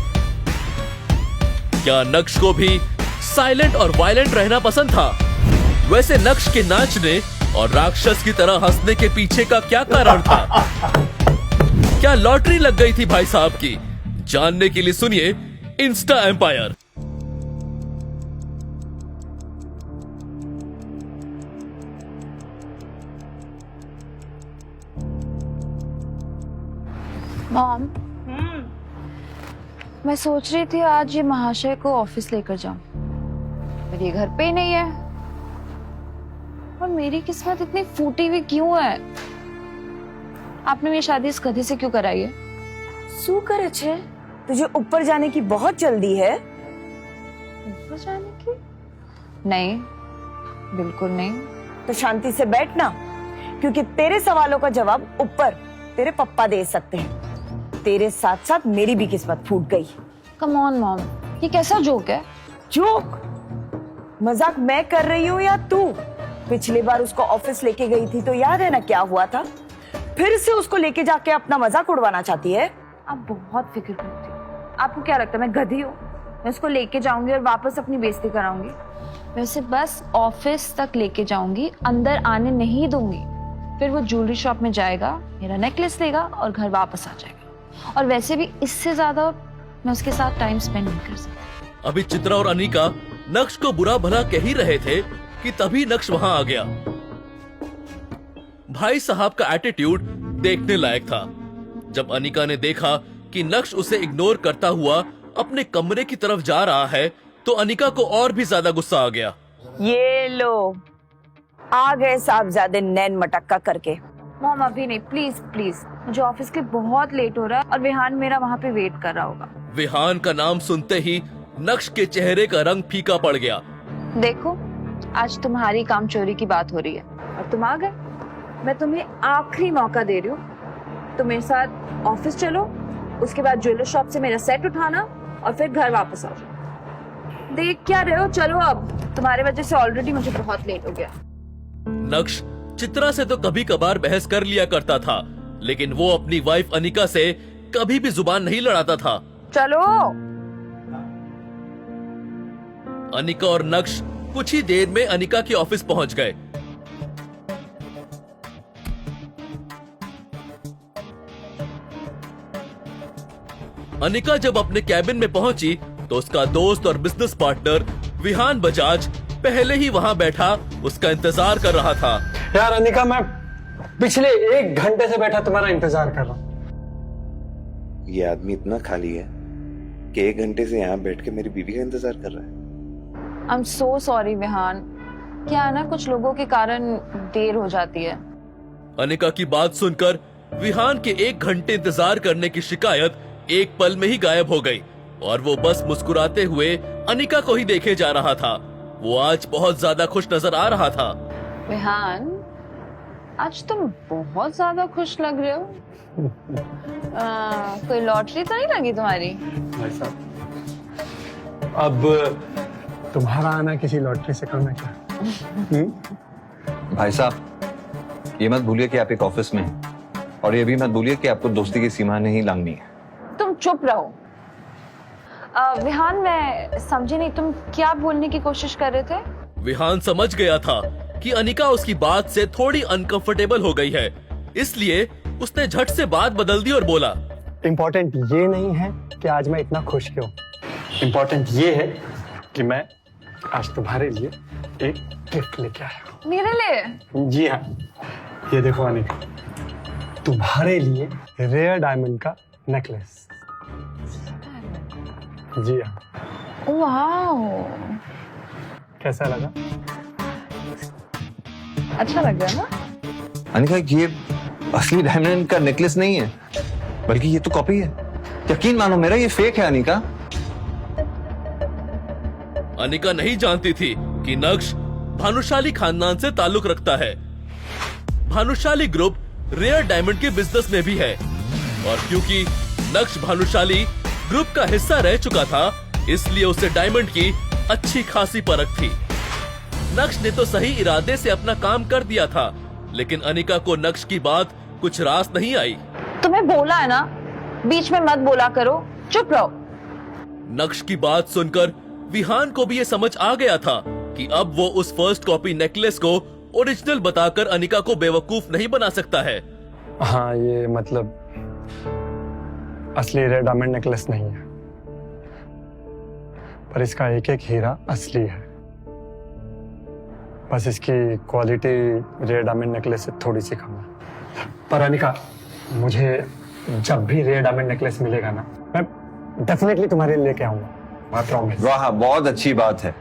क्या नक्श को भी साइलेंट और वायलेंट रहना पसंद था? वैसे नक्श के नाचने और राक्षस की तरह हंसने के पीछे का क्या कारण था? क्या लॉटरी लग गई थी भाई साहब की? जानने के लिए सुनिए इंस्टा एम्पायर। मॉम, मैं सोच रही थी आज ये महाशय को ऑफिस लेकर जाऊं, पर ये घर पे ही नहीं है। और मेरी किस्मत इतनी फूटी हुई क्यों है? आपने मेरी शादी इस गधे से क्यों कराई है? शू करे छे? तुझे ऊपर जाने की बहुत जल्दी है। ऊपर जाने की? नहीं, बिल्कुल नहीं। तो शांति से बैठना, क्योंकि तेरे सवालों का जवाब ऊपर तेरे पप्पा दे सकते हैं। तेरे साथ साथ मेरी भी किस्मत फूट गई। कम ऑन मॉम, ये कैसा जोक है? जोक? मजाक मैं कर रही हूँ या तू? पिछली बार उसको ऑफिस लेके गई थी तो याद है ना क्या हुआ था? फिर से उसको लेके जाके अपना मजाक उड़वाना चाहती है। आप बहुत फिक्र करती हो। आपको क्या लगता है मैं गधी हूँ? मैं उसको लेके जाऊंगी और वापस अपनी बेइज्जती कराऊंगी? वैसे बस ऑफिस तक लेके जाऊंगी, अंदर आने नहीं दूंगी। फिर वो ज्वेलरी शॉप में जाएगा, मेरा नेकलेस लेगा और घर वापस आ जाएगा। और वैसे भी इससे ज्यादा मैं उसके साथ टाइम स्पेंड नहीं कर सकती। अभी चित्रा और अनिका नक्श को बुरा भला कह ही रहे थे कि तभी नक्श वहां आ गया। भाई साहब का एटीट्यूड देखने लायक था। जब अनिका ने देखा कि नक्श उसे इग्नोर करता हुआ अपने कमरे की तरफ जा रहा है तो अनिका को और भी ज्यादा गुस्सा आ गया। ये लो, आ गए साहबजादे नैन मटक्का करके। मॉम अभी नहीं, प्लीज प्लीज, मुझे ऑफिस के बहुत लेट हो रहा है और विहान मेरा वहाँ पे वेट कर रहा होगा। विहान का नाम सुनते ही नक्श के चेहरे का रंग फीका पड़ गया। देखो, आज तुम्हारी काम चोरी की बात हो रही है और तुम आ गए। मैं तुम्हें आखिरी मौका दे रही हूँ। तुम मेरे साथ ऑफिस चलो, उसके बाद ज्वेलर शॉप से मेरा सेट उठाना और फिर घर वापस आ जाओ। देख क्या रहे हो? चलो अब, तुम्हारे वजह से ऑलरेडी मुझे बहुत लेट हो गया। नक्श चित्रा से तो कभी कभार बहस कर लिया करता था, लेकिन वो अपनी वाइफ अनिका से कभी भी जुबान नहीं लड़ाता था। चलो। अनिका और नक्श कुछ ही देर में अनिका के ऑफिस पहुंच गए। अनिका जब अपने कैबिन में पहुंची तो उसका दोस्त और बिजनेस पार्टनर विहान बजाज पहले ही वहां बैठा उसका इंतजार कर रहा था। यार अनिका, मैं पिछले 1 घंटे से बैठा तुम्हारा इंतजार कर रहा हूँ। ये आदमी इतना खाली है कि 1 घंटे से यहाँ बैठ के मेरी बीवी का इंतजार कर रहा है। I am so sorry Vihaan, क्या है ना, कुछ लोगों के कारण देर हो जाती है। अनिका की बात सुनकर विहान के 1 घंटे इंतजार करने की शिकायत एक पल में ही गायब हो गई और वो बस मुस्कुराते हुए अनिका को ही देखे जा रहा था। वो आज बहुत ज्यादा खुश नजर आ रहा था। विहान, आज तुम बहुत ज्यादा खुश लग रहे हो। कोई लॉटरी तो नहीं लगी तुम्हारी? भाई साहब, अब तुम्हारा आना किसी लॉटरी से कम है क्या? भाई साहब, ये मत भूलिए कि आप एक ऑफिस में हैं, और ये भी मत भूलिए कि आपको दोस्ती की सीमा नहीं लांघनी है। तुम चुप रहो। विहान, मैं समझी नहीं, तुम क्या बोलने की कोशिश कर रहे थे? विहान समझ गया था कि अनिका उसकी बात से थोड़ी अनकंफर्टेबल हो गई है, इसलिए उसने झट से बात बदल दी और बोला, इम्पोर्टेंट ये नहीं है कि आज मैं इतना खुश क्यों, इम्पोर्टेंट ये है कि मैं आज तुम्हारे लिए एक गिफ्ट लेके आया हूँ। मेरे लिए? जी हाँ, ये देखो अनिका, तुम्हारे लिए रेयर डायमंड का नेकलेस। जी हाँ। वाह, कैसा लगा? अच्छा लग रहा है ना? अनिका, ये असली डायमंड का नेकलेस नहीं है, बल्कि ये तो कॉपी है। यकीन मानो मेरा, ये फेक है अनिका। अनिका नहीं जानती थी कि नक्श भानुशाली खानदान से ताल्लुक रखता है। भानुशाली ग्रुप रेयर डायमंड के बिजनेस में भी है, और क्योंकि नक्श भानुशाली ग्रुप का हिस्सा रह चुका था, इसलिए उसे डायमंड की अच्छी खासी परख थी। नक्श ने तो सही इरादे से अपना काम कर दिया था, लेकिन अनिका को नक्श की बात कुछ रास नहीं आई। तुम्हें बोला है ना, बीच में मत बोला करो, चुप रहो। नक्श की बात सुनकर विहान को भी ये समझ आ गया था कि अब वो उस फर्स्ट कॉपी नेकलेस को ओरिजिनल बताकर अनिका को बेवकूफ नहीं बना सकता है। हाँ, ये मतलब असली रेयर डायमंड नेकलेस नहीं है, पर इसका एक एक हीरा असली है। बस इसकी क्वालिटी रेयर डायमंड नेकलेस से थोड़ी सी कम है। पर अनिका, मुझे जब भी रेयर डायमंड नेकलेस मिलेगा ना, मैं डेफिनेटली तुम्हारे लिए लेके आऊंगा, मैं प्रॉमिस। वाह, बहुत अच्छी बात है।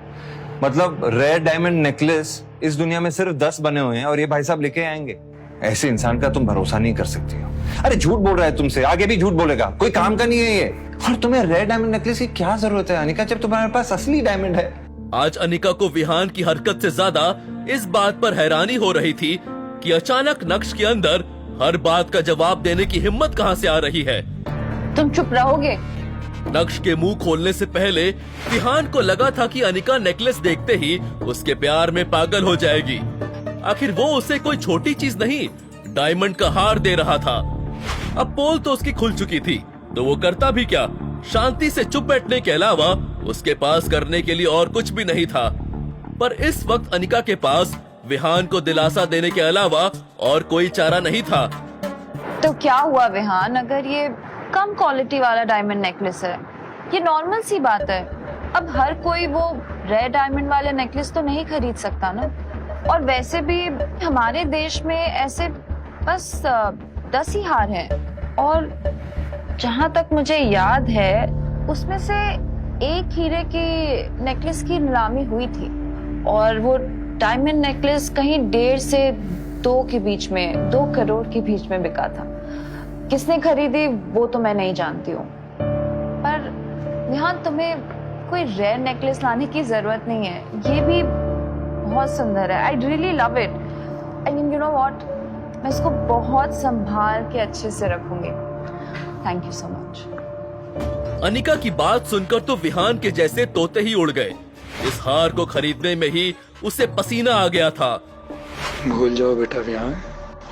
मतलब रेयर डायमंड नेकलेस इस दुनिया में सिर्फ 10 बने हुए हैं, और ये भाई साहब लेके आएंगे। ऐसे इंसान का तुम भरोसा नहीं कर सकती हो। अरे झूठ बोल रहा है तुमसे, आगे भी झूठ बोलेगा, कोई काम का नहीं है ये। और तुम्हें रेयर डायमंड नेकलेस की क्या जरूरत है अनिका, जब तुम्हारे पास असली डायमंड है? आज अनिका को विहान की हरकत से ज्यादा इस बात पर हैरानी हो रही थी कि अचानक नक्श के अंदर हर बात का जवाब देने की हिम्मत कहां से आ रही है। तुम चुप रहोगे? नक्श के मुंह खोलने से पहले विहान को लगा था कि अनिका नेकलेस देखते ही उसके प्यार में पागल हो जाएगी। आखिर वो उसे कोई छोटी चीज नहीं, डायमंड का हार दे रहा था। अब पोल तो उसकी खुल चुकी थी, तो वो करता भी क्या? शांति से चुप बैठने के अलावा उसके पास करने के लिए और कुछ भी नहीं था। पर इस वक्त अनिका के पास विहान को दिलासा देने के अलावा और कोई चारा नहीं था। तो क्या हुआ विहान, अगर ये कम क्वालिटी वाला डायमंड नेकलेस है, ये नॉर्मल सी बात है। अब हर कोई वो रेयर डायमंड वाले नेकलेस तो नहीं खरीद सकता ना। और वैसे भी हमारे देश में ऐसे बस 10 ही हार हैं, और जहां तक मुझे याद है उसमें से एक हीरे की नेकलेस की नीलामी हुई थी, और वो डायमंड नेकलेस कहीं 1.5 से 2 के बीच में, 2 करोड़ के बीच में बिका था। किसने खरीदी वो तो मैं नहीं जानती हूँ, पर यहाँ तुम्हें कोई रेयर नेकलेस लाने की जरूरत नहीं है, ये भी बहुत सुंदर है। I really love it. I mean, you know what, मैं इसको बहुत संभाल के अच्छे से रखूंगी। Thank you so much. Anika की बात सुनकर तो विहान के जैसे तोते ही उड़ गए। इस हार को खरीदने में ही उसे पसीना आ गया था। भूल जाओ बेटा विहान,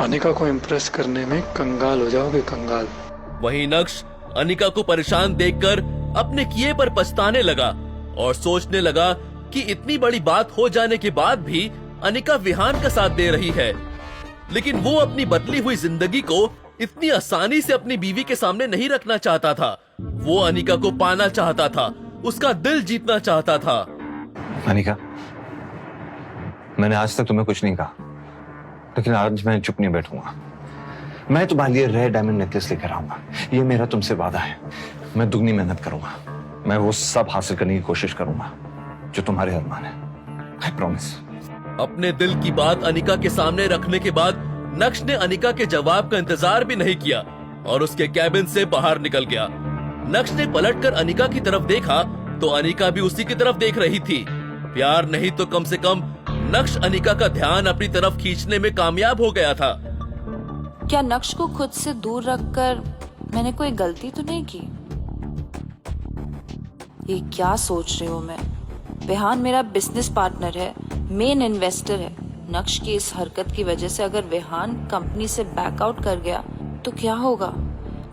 अनिका को इम्प्रेस करने में कंगाल हो जाओगे, कंगाल। वहीं नक्श अनिका को परेशान देखकर अपने किए पर पछताने लगा और सोचने लगा कि इतनी बड़ी बात हो जाने के बाद भी अनिका विहान का साथ दे रही है, लेकिन वो अपनी बदली हुई जिंदगी को इतनी आसानी से अपनी बीवी के सामने नहीं रखना चाहता था। वो अनिका को पाना चाहता था, उसका दिल जीतना चाहता था। अनिका, मैंने आज तक तुम्हें कुछ नहीं कहा, लेकिन आज मैं चुप नहीं बैठूंगा। मैं तुम्हारे लिए रेयर डायमंड नेकलेस लेकर आऊंगा, ये मेरा तुमसे वादा है। मैं दुगनी मेहनत करूंगा, मैं वो सब हासिल करने की कोशिश करूंगा जो तुम्हारे अरमान है। I promise. अपने दिल की बात अनिका के सामने रखने के बाद नक्श ने अनिका के जवाब का इंतजार भी नहीं किया और उसके कैबिन से बाहर निकल गया। नक्श ने पलटकर अनिका की तरफ देखा तो अनिका भी उसी की तरफ देख रही थी। प्यार नहीं तो कम से कम नक्श अनिका का ध्यान अपनी तरफ खींचने में कामयाब हो गया था। क्या नक्श को खुद से दूर रखकर मैंने कोई गलती तो नहीं की? ये क्या सोच रही हूँ मैं? विहान मेरा बिजनेस पार्टनर है, मेन इन्वेस्टर है। नक्श की इस हरकत की वजह से अगर विहान कंपनी से बैकआउट कर गया तो क्या होगा?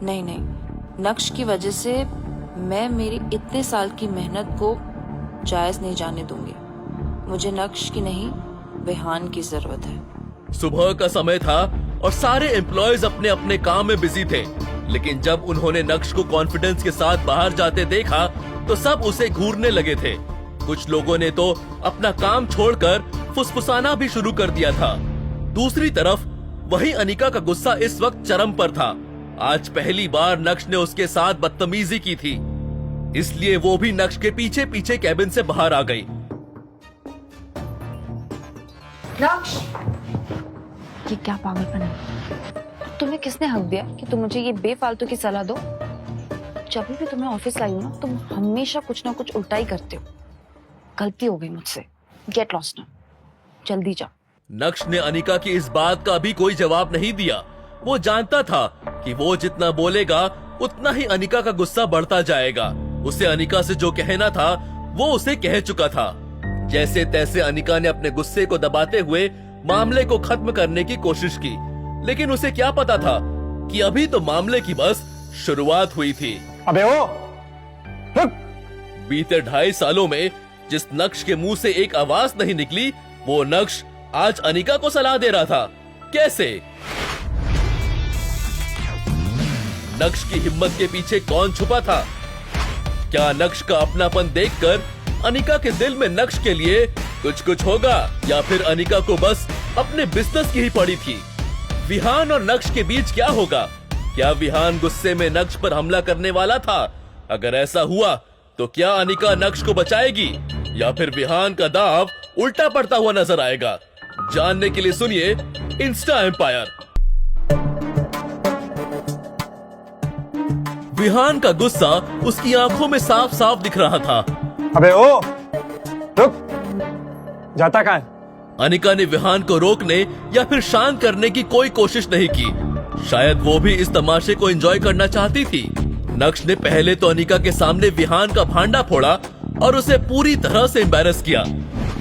नहीं नहीं, नक्श की वजह से मैं मेरी इतने साल की मेहनत को जायज नहीं जाने दूंगी। मुझे नक्श की नहीं, विहान की जरूरत है। सुबह का समय था और सारे एम्प्लॉयज अपने अपने काम में बिजी थे, लेकिन जब उन्होंने नक्श को कॉन्फिडेंस के साथ बाहर जाते देखा तो सब उसे घूरने लगे थे। कुछ लोगों ने तो अपना काम छोड़कर फुसफुसाना भी शुरू कर दिया था। दूसरी तरफ वहीं अनिका का गुस्सा इस वक्त चरम पर था। आज पहली बार नक्श ने उसके साथ बदतमीजी की थी, इसलिए वो भी नक्श के पीछे पीछे कैबिन से बाहर आ गई। नक्श, ये क्या पागलपन है? तुम्हें किसने हक दिया कि तुम मुझे ये बेफालतू की सलाह दो? जब भी तुम्हें ऑफिस लाई हूं ना, तुम हमेशा कुछ ना कुछ उल्टा ही करते हो। गलती हो गई मुझसे। गेट लॉस्ट नाउ, जल्दी जाओ। नक्श ने अनिका की इस बात का भी कोई जवाब नहीं दिया। वो जानता था कि वो जितना बोलेगा उतना ही अनिका का गुस्सा बढ़ता जाएगा। उसे अनिका से जो कहना था वो उसे कह चुका था। जैसे तैसे अनिका ने अपने गुस्से को दबाते हुए मामले को खत्म करने की कोशिश की, लेकिन उसे क्या पता था कि अभी तो मामले की बस शुरुआत हुई थी। अबे ओ, रुक! बीते 2.5 सालों में जिस नक्श के मुंह से एक आवाज नहीं निकली, वो नक्श आज अनिका को सलाह दे रहा था। कैसे? नक्श की हिम्मत के पीछे कौन छुपा था? क्या नक्श का अपनापन देखकर अनिका के दिल में नक्श के लिए कुछ होगा, या फिर अनिका को बस अपने बिजनेस की ही पड़ी थी? विहान और नक्श के बीच क्या होगा? क्या विहान गुस्से में नक्श पर हमला करने वाला था? अगर ऐसा हुआ तो क्या अनिका नक्श को बचाएगी, या फिर विहान का दांव उल्टा पड़ता हुआ नजर आएगा? जानने के लिए सुनिए इंस्टा एम्पायर। विहान का गुस्सा उसकी आंखों में साफ साफ दिख रहा था। अबे ओ, रुक! जाता कहाँ है? अनिका ने विहान को रोकने या फिर शांत करने की कोई कोशिश नहीं की। शायद वो भी इस तमाशे को एंजॉय करना चाहती थी। नक्श ने पहले तो अनिका के सामने विहान का भांडा फोड़ा और उसे पूरी तरह से एम्बैरस किया।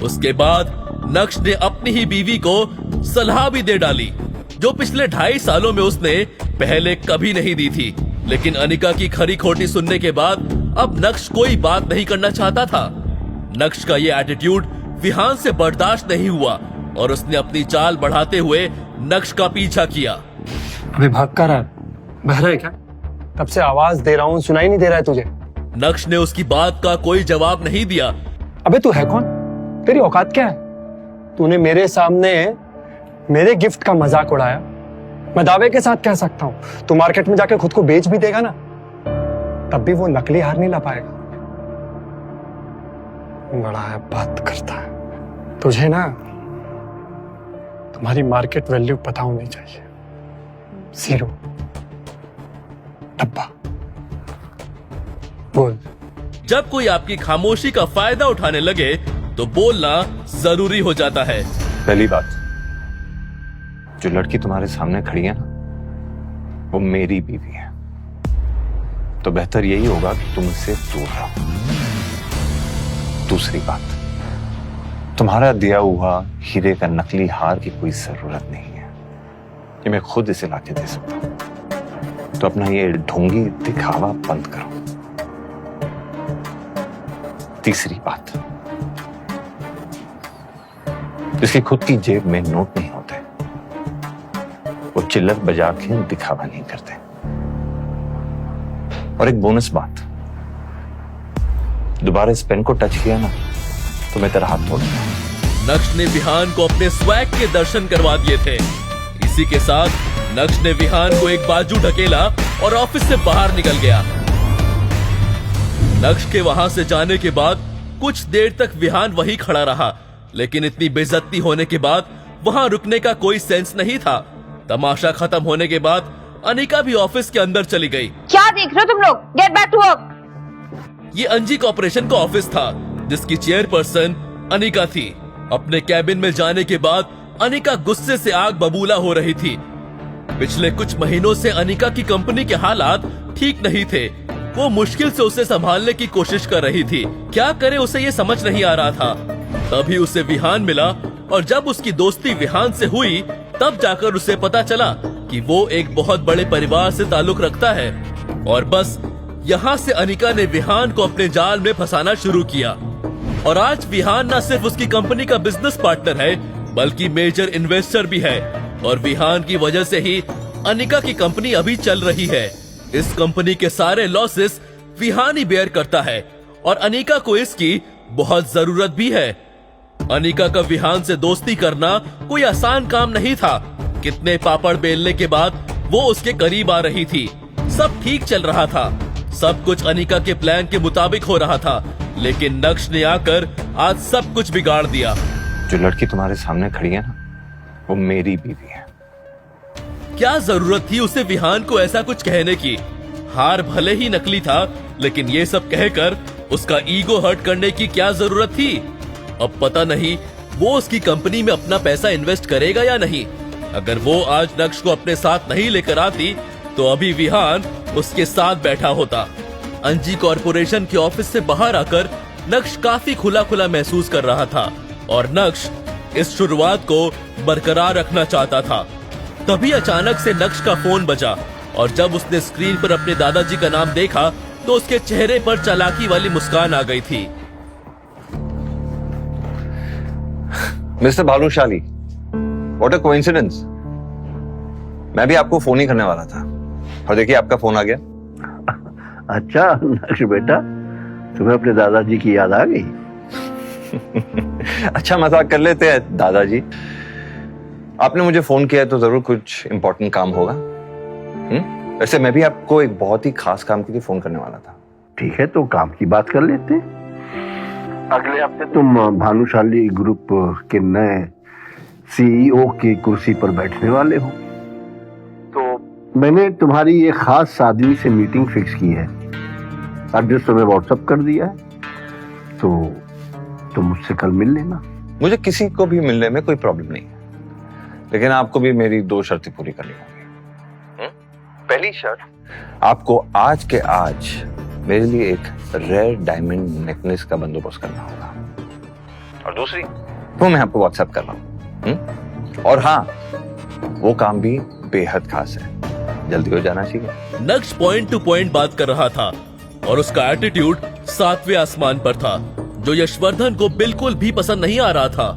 उसके बाद नक्श ने अपनी ही बीवी को सलाह भी दे डाली, जो पिछले 2.5 सालों में उसने पहले कभी नहीं दी थी। लेकिन अनिका की खरी खोटी सुनने के बाद अब नक्श कोई बात नहीं करना चाहता था। नक्श का ये एटीट्यूड विहान से बर्दाश्त नहीं हुआ और उसने अपनी चाल बढ़ाते हुए नक्श का पीछा किया। अबे भाग कर रहा है? बहरा है क्या? तब से आवाज दे रहा हूँ, सुनाई नहीं दे रहा है तुझे? नक्श ने उसकी बात का कोई जवाब नहीं दिया। अबे तू है कौन? तेरी औकात क्या है? तूने मेरे सामने मेरे गिफ्ट का मजाक उड़ाया। मैं दावे के साथ कह सकता हूँ तू मार्केट में जाके खुद को बेच भी देगा ना, तब भी वो नकली हार नहीं ला पाएगा। बड़ा है बात करता है। तुझे ना तुम्हारी मार्केट वैल्यू पता होनी चाहिए। 0 डब्बा। बोल। जब कोई आपकी खामोशी का फायदा उठाने लगे तो बोलना जरूरी हो जाता है। पहली बात, जो लड़की तुम्हारे सामने खड़ी है ना, वो मेरी बीवी है, तो बेहतर यही होगा कि तुम इससे दूर रहो। दूसरी बात, तुम्हारा दिया हुआ हीरे का नकली हार की कोई जरूरत नहीं है, ये मैं खुद इसे लाके दे सकता हूं। तो अपना ये ढोंगी दिखावा बंद करो। तीसरी बात, इसकी खुद की जेब में नोट नहीं होते, वो चिल्लर बजा के दिखावा नहीं करते। और एक बोनस बात, दोबारा इस पेन को टच किया ना तो मैं तेरा हाथ तोड़ दूंगा। नक्श ने विहान को अपने स्वैग के दर्शन करवा दिए थे। इसी के साथ नक्श ने विहान को एक बाजू ढकेला और ऑफिस से बाहर निकल गया। नक्श के वहां से जाने के बाद कुछ देर तक विहान वहीं खड़ा रहा, लेकिन इतनी बेइज्जती होने के बाद वहां रुकने का कोई सेंस नहीं था। तमाशा खत्म होने के बाद अनिका भी ऑफिस के अंदर चली गई। क्या देख रहे हो तुम लोग? Get back to work. ये अंजी कॉर्पोरेशन का ऑफिस था, जिसकी चेयरपर्सन अनिका थी। अपने कैबिन में जाने के बाद अनिका गुस्से से आग बबूला हो रही थी। पिछले कुछ महीनों से अनिका की कंपनी के हालात ठीक नहीं थे। वो मुश्किल से उसे संभालने की कोशिश कर रही थी। क्या करे उसे ये समझ नहीं आ रहा था। तभी उसे विहान मिला और जब उसकी दोस्ती विहान से हुई तब जाकर उसे पता चला कि वो एक बहुत बड़े परिवार से ताल्लुक रखता है। और बस यहाँ से अनिका ने विहान को अपने जाल में फंसाना शुरू किया। और आज विहान न सिर्फ उसकी कंपनी का बिजनेस पार्टनर है बल्कि मेजर इन्वेस्टर भी है। और विहान की वजह से ही अनिका की कंपनी अभी चल रही है। इस कंपनी के सारे लॉसेस विहान ही बेयर करता है और अनिका को इसकी बहुत जरूरत भी है। अनिका का विहान से दोस्ती करना कोई आसान काम नहीं था। कितने पापड़ बेलने के बाद वो उसके करीब आ रही थी। सब ठीक चल रहा था, सब कुछ अनिका के प्लान के मुताबिक हो रहा था, लेकिन नक्श ने आकर आज सब कुछ बिगाड़ दिया। जो लड़की तुम्हारे सामने खड़ी है ना, वो मेरी बीवी है। क्या जरूरत थी उसे विहान को ऐसा कुछ कहने की? हार भले ही नकली था, लेकिन ये सब कहकर उसका ईगो हर्ट करने की क्या जरूरत थी? अब पता नहीं वो उसकी कंपनी में अपना पैसा इन्वेस्ट करेगा या नहीं। अगर वो आज नक्श को अपने साथ नहीं लेकर आती तो अभी विहान उसके साथ बैठा होता। अंजी कॉरपोरेशन के ऑफिस से बाहर आकर नक्श काफी खुला खुला महसूस कर रहा था और नक्श इस शुरुआत को बरकरार रखना चाहता था। तभी अचानक से नक्श का फोन बजा और जब उसने स्क्रीन पर अपने दादाजी का नाम देखा तो उसके चेहरे पर चालाकी वाली मुस्कान आ गई थी। Mister Bhanushali, what a coincidence. मैं भी आपको फोन ही करने वाला था और देखिए आपका फोन आ गया। अच्छा नक्श बेटा, तुम्हें अपने दादाजी की याद आ गई? अच्छा मजाक कर लेते हैं दादाजी। आपने मुझे फोन किया तो जरूर कुछ इंपॉर्टेंट काम होगा। वैसे मैं भी आपको एक बहुत ही खास काम के लिए फोन करने वाला था। ठीक है, तो काम की बात कर लेते हैं। अगले हफ्ते तुम भानुशाली ग्रुप के नए सीईओ की कुर्सी पर बैठने वाले हो, तो मैंने तुम्हारी एक खास आदमी से मीटिंग फिक्स की है। एड्रेस तुम्हें व्हाट्सएप कर दिया है, तो तुम मुझसे कल मिल लेना। मुझे किसी को भी मिलने में कोई प्रॉब्लम नहीं है, लेकिन आपको भी मेरी 2 शर्तें पूरी करनी होगी। पहली शर्त, आपको आज के आज मेरे लिए एक रेयर डायमंड नेकलेस का बंदोबस्त करना होगा। और दूसरी, वो मैं आपको व्हाट्सएप कर रहा हूं। और हाँ, वो काम भी बेहद खास है, जल्दी हो जाना चाहिए। नक्श पॉइंट टू पॉइंट बात कर रहा था और उसका एटीट्यूड 7वें आसमान पर था, जो यशवर्धन को बिल्कुल भी पसंद नहीं आ रहा था।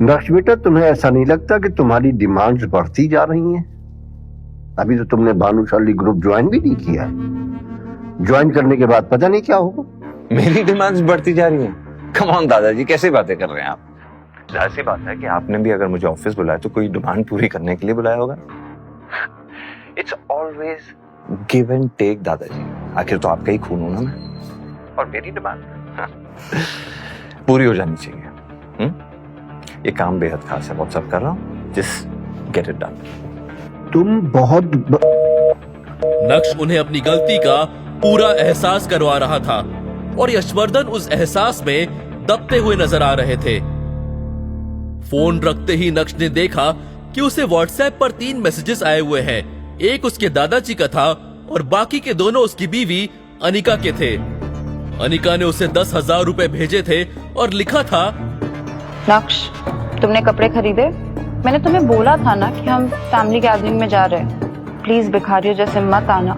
नक्श बेटा, तुम्हें ऐसा नहीं लगता कि तुम्हारी डिमांड्स बढ़ती जा रही हैं? अभी तो तुमने भानुशाली ग्रुप ज्वाइन भी नहीं किया है। ज्वाइन करने के बाद पता नहीं क्या होगा। मेरी डिमांड्स बढ़ती जा रही हैं? कम ऑन दादाजी, कैसी बातें कर रहे हैं आप? जाहिर सी बात है कि आपने भी अगर मुझे ऑफिस बुलाया तो कोई डिमांड पूरी करने के लिए बुलाया होगा। It's always give and take दादाजी। आखिर तो आपका ही खून हूं ना मैं, और मेरी डिमांड पूरी हो जानी चाहिए। ये काम बेहद खास है, व्हाट्सएप कर रहा हूं, जस्ट गेट इट डन। तुम बहुत नक्श उन्हें अपनी गलती का पूरा एहसास करवा रहा था और यशवर्धन उस एहसास में दबते हुए नजर आ रहे थे। फोन रखते ही नक्श ने देखा कि उसे व्हाट्सएप पर 3 मैसेजेस आए हुए हैं। एक उसके दादाजी का था और बाकी के दोनों उसकी बीवी अनिका के थे। अनिका ने उसे 10,000 रुपए भेजे थे और लिखा था, नक्श, तुमने कपड़े खरीदे? मैंने तुम्हें बोला था ना कि हम फैमिली गैदरिंग में जा रहे हैं। प्लीज भिखारियों जैसे मत आना।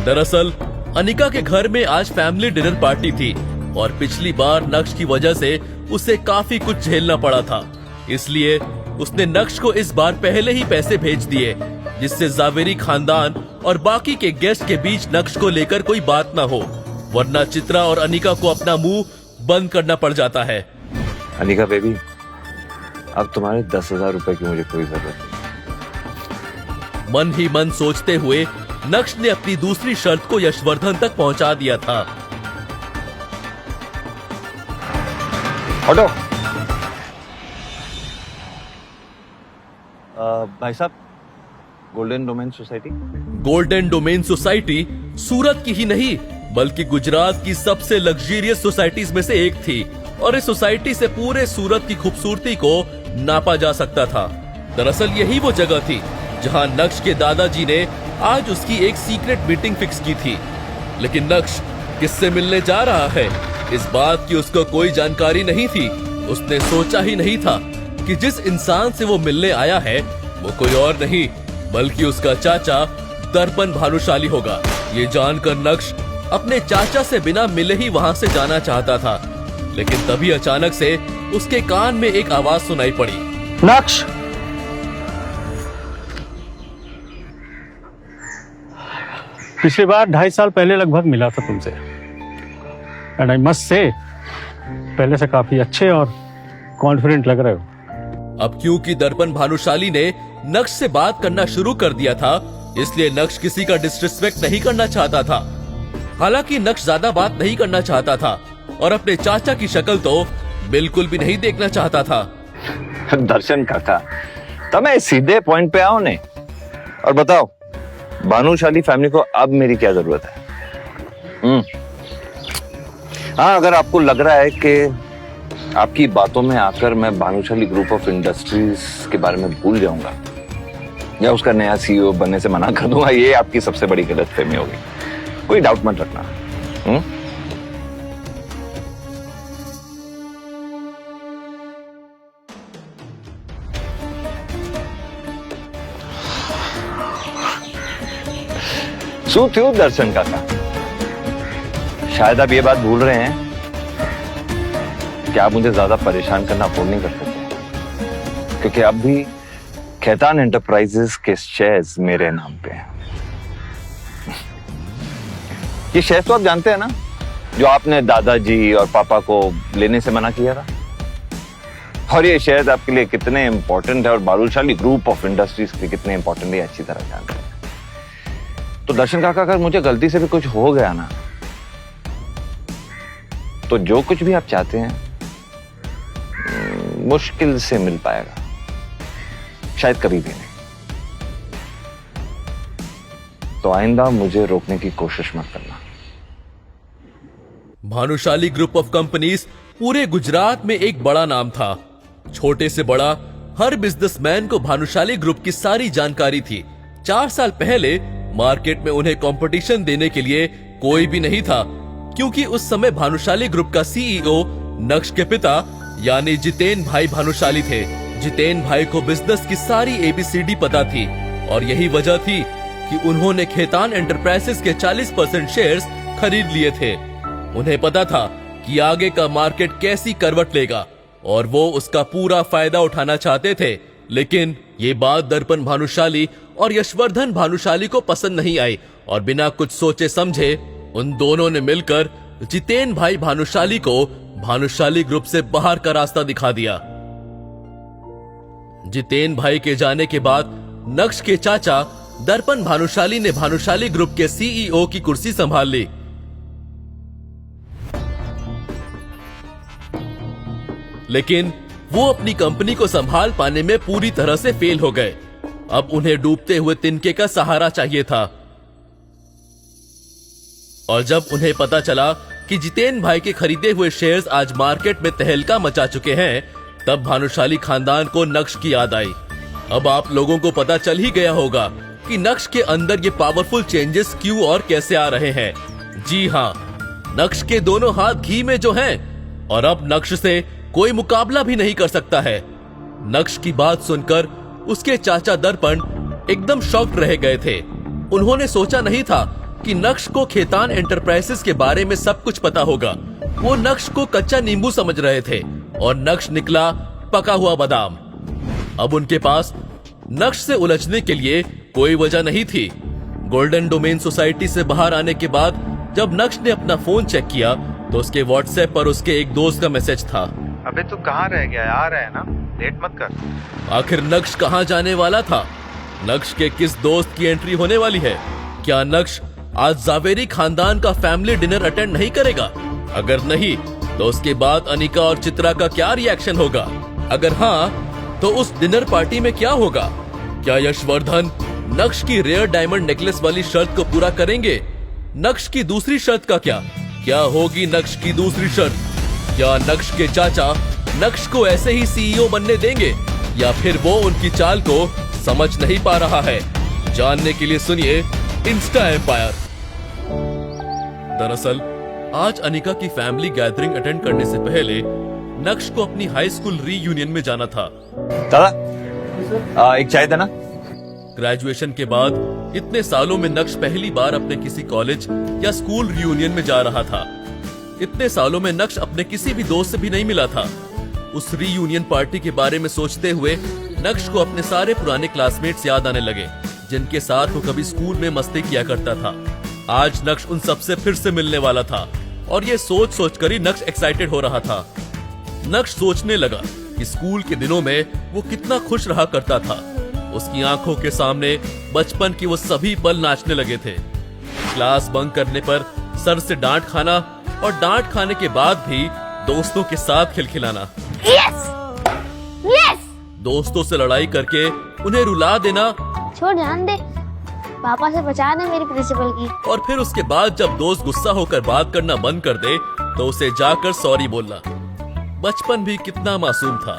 दरअसल अनिका के घर में आज फैमिली डिनर पार्टी थी और पिछली बार नक्श की वजह से उसे काफी कुछ झेलना पड़ा था। इसलिए उसने नक्श को इस बार पहले ही पैसे भेज दिए, जिससे जावेरी खानदान और बाकी के गेस्ट के बीच नक्श को लेकर कोई बात ना हो, वरना चित्रा और अनिका को अपना मुंह बंद करना पड़ जाता है। अनिका बेबी, अब तुम्हारे 10,000 रुपए की मुझे कोई जरूरत नहीं। मन ही मन सोचते हुए नक्श ने अपनी दूसरी शर्त को यशवर्धन तक पहुंचा दिया था। ऑटो। भाई साहब, golden domain society. Golden domain society Surat की ही नहीं बल्कि गुजरात की सबसे लग्जरियस सोसाइटीज में से एक थी और इस सोसाइटी से पूरे सूरत की खूबसूरती को नापा जा सकता था। दरअसल यही वो जगह थी जहां नक्श के दादाजी ने आज उसकी एक सीक्रेट मीटिंग फिक्स की थी। लेकिन नक्श किससे मिलने जा रहा है इस बात की उसको कोई जानकारी नहीं थी। उसने सोचा ही नहीं था कि जिस इंसान से वो मिलने आया है वो कोई और नहीं बल्कि उसका चाचा दर्पण भानुशाली होगा। ये जानकर नक्श अपने चाचा से बिना मिले ही वहां से जाना चाहता था, लेकिन तभी अचानक से उसके कान में एक आवाज सुनाई पड़ी। नक्श, पिछली बार 2.5 साल पहले लगभग मिला था तुमसे, एंड आई मस्ट से पहले से काफी अच्छे और कॉन्फिडेंट लग रहे हो। अब क्योंकि दर्पण भानुशाली ने नक्श से बात करना शुरू कर दिया था, इसलिए नक्श किसी का डिसरिस्पेक्ट नहीं करना चाहता था। हालांकि नक्श ज्यादा बात नहीं करना चाहता था और अपने चाचा की शक्ल तो बिल्कुल भी नहीं देखना चाहता था। दर्शन काका, तमें सीधे पॉइंट पे आओ ने और बताओ भानुशाली फैमिली को अब मेरी क्या जरूरत है? हाँ, अगर आपको लग रहा है कि आपकी बातों में आकर मैं भानुशाली ग्रुप ऑफ इंडस्ट्रीज के बारे में भूल जाऊंगा या उसका नया सीईओ बनने से मना कर दूंगा, ये आपकी सबसे बड़ी गलतफहमी होगी। कोई डाउट मत रखना। શું થયું દર્શન કાકા? शायद आप ये बात भूल रहे हैं कि आप मुझे ज्यादा परेशान करना अफोर्ड नहीं कर सकते, क्योंकि अब भी खेतान एंटरप्राइजेस के शेयर्स मेरे नाम पे हैं। ये शेयर्स तो आप जानते हैं ना, जो आपने दादाजी और पापा को लेने से मना किया था। और ये शेयर्स आपके लिए कितने इंपॉर्टेंट है और भानुशाली ग्रुप ऑफ इंडस्ट्रीज के कितने इंपॉर्टेंट है अच्छी तरह जानते हैं। तो दर्शन काका, अगर मुझे गलती से भी कुछ हो गया ना, तो जो कुछ भी आप चाहते हैं मुश्किल से मिल पाएगा, शायद कभी भी नहीं। तो आइंदा मुझे रोकने की कोशिश मत करना। भानुशाली ग्रुप ऑफ कंपनीज पूरे गुजरात में एक बड़ा नाम था। छोटे से बड़ा हर बिजनेसमैन को भानुशाली ग्रुप की सारी जानकारी थी। 4 साल पहले मार्केट में उन्हें कंपटीशन देने के लिए कोई भी नहीं था, क्योंकि उस समय भानुशाली ग्रुप का सीईओ नक्श के पिता यानी जितेन भाई भानुशाली थे। जितेन भाई को बिजनेस की सारी एबीसीडी पता थी और यही वजह थी कि उन्होंने खेतान एंटरप्राइजेस के 40% शेयर्स खरीद लिए थे। उन्हें पता था कि आगे का मार्केट कैसी करवट लेगा और वो उसका पूरा फायदा उठाना चाहते थे। लेकिन ये बात दर्पण भानुशाली और यशवर्धन भानुशाली को पसंद नहीं आई और बिना कुछ सोचे समझे उन दोनों ने मिलकर जितेन भाई भानुशाली को भानुशाली ग्रुप से बाहर का रास्ता दिखा दिया। जितेन भाई के जाने के बाद नक्श के चाचा दर्पण भानुशाली ने भानुशाली ग्रुप के सीईओ की कुर्सी संभाल ली। लेकिन वो अपनी कंपनी को संभाल पाने में पूरी तरह से फेल हो गए। अब उन्हें डूबते हुए तिनके का सहारा चाहिए था। और जब उन्हें पता चला कि जितेन भाई के खरीदे हुए शेयर्स आज मार्केट में तहलका मचा चुके हैं, तब भानुशाली खानदान को नक्श की याद आई। अब आप लोगों को पता चल ही गया होगा कि नक्श के अंदर ये पावरफुल चेंजेस क्यों और कैसे आ रहे हैं। जी हाँ, नक्श के दोनों हाथ घी में जो हैं और अब नक्श से कोई मुकाबला भी नहीं कर सकता है। नक्श की बात सुनकर उसके चाचा दर्पण एकदम शॉक्ड रह गए थे। उन्होंने सोचा नहीं था कि नक्श को खेतान एंटरप्राइजेस के बारे में सब कुछ पता होगा। वो नक्श को कच्चा नींबू समझ रहे थे और नक्श निकला पका हुआ बादाम। अब उनके पास नक्श से उलझने के लिए कोई वजह नहीं थी। गोल्डन डोमेन सोसाइटी से बाहर आने के बाद जब नक्श ने अपना फोन चेक किया तो उसके व्हाट्सएप पर उसके एक दोस्त का मैसेज था। अबे तू कहाँ रह गया? आ रहा है ना, लेट मत कर। आखिर नक्श कहाँ जाने वाला था? नक्श के किस दोस्त की एंट्री होने वाली है? क्या नक्श आज जावेरी खानदान का फैमिली डिनर अटेंड नहीं करेगा? अगर नहीं तो उसके बाद अनिका और चित्रा का क्या रिएक्शन होगा? अगर हाँ तो उस डिनर पार्टी में क्या होगा? क्या यशवर्धन नक्श की रेयर डायमंड नेकलेस वाली शर्त को पूरा करेंगे? नक्श की दूसरी शर्त का क्या होगी नक्श की दूसरी शर्त? क्या नक्श के चाचा नक्श को ऐसे ही सीईओ बनने देंगे या फिर वो उनकी चाल को समझ नहीं पा रहा है? जानने के लिए सुनिए इंस्टा एम्पायर। दरअसल आज अनिका की फैमिली गैदरिंग अटेंड करने से पहले नक्श को अपनी हाई स्कूल रीयूनियन में जाना था। दादा एक चाय देना। ग्रेजुएशन के बाद इतने सालों में नक्श पहली बार अपने किसी कॉलेज या स्कूल रियूनियन में जा रहा था। इतने सालों में नक्श अपने किसी भी दोस्त से भी नहीं मिला था। उस रीयूनियन पार्टी के बारे में सोचते हुए नक्श को अपने सारे पुराने क्लासमेट्स याद आने लगे, जिनके साथ वो कभी स्कूल में मस्ती किया करता था। आज नक्श उन सबसे फिर से मिलने वाला था और ये सोच सोचकर ही नक्श एक्साइटेड हो रहा था। नक्श सोचने लगा कि स्कूल के दिनों में वो कितना खुश रहा करता था। उसकी आंखों के सामने बचपन की वो सभी पल नाचने लगे थे। क्लास बंक करने पर सर से डांट खाना और डांट खाने के बाद भी दोस्तों के साथ खिलखिलाना। यस यस दोस्तों से लड़ाई करके उन्हें रुला देना। छोड़ जान दे, पापा से बचा दे मेरी प्रिंसिपल की। और फिर उसके बाद जब दोस्त गुस्सा होकर बात करना बंद कर दे तो उसे जाकर सॉरी बोलना। बचपन भी कितना मासूम था।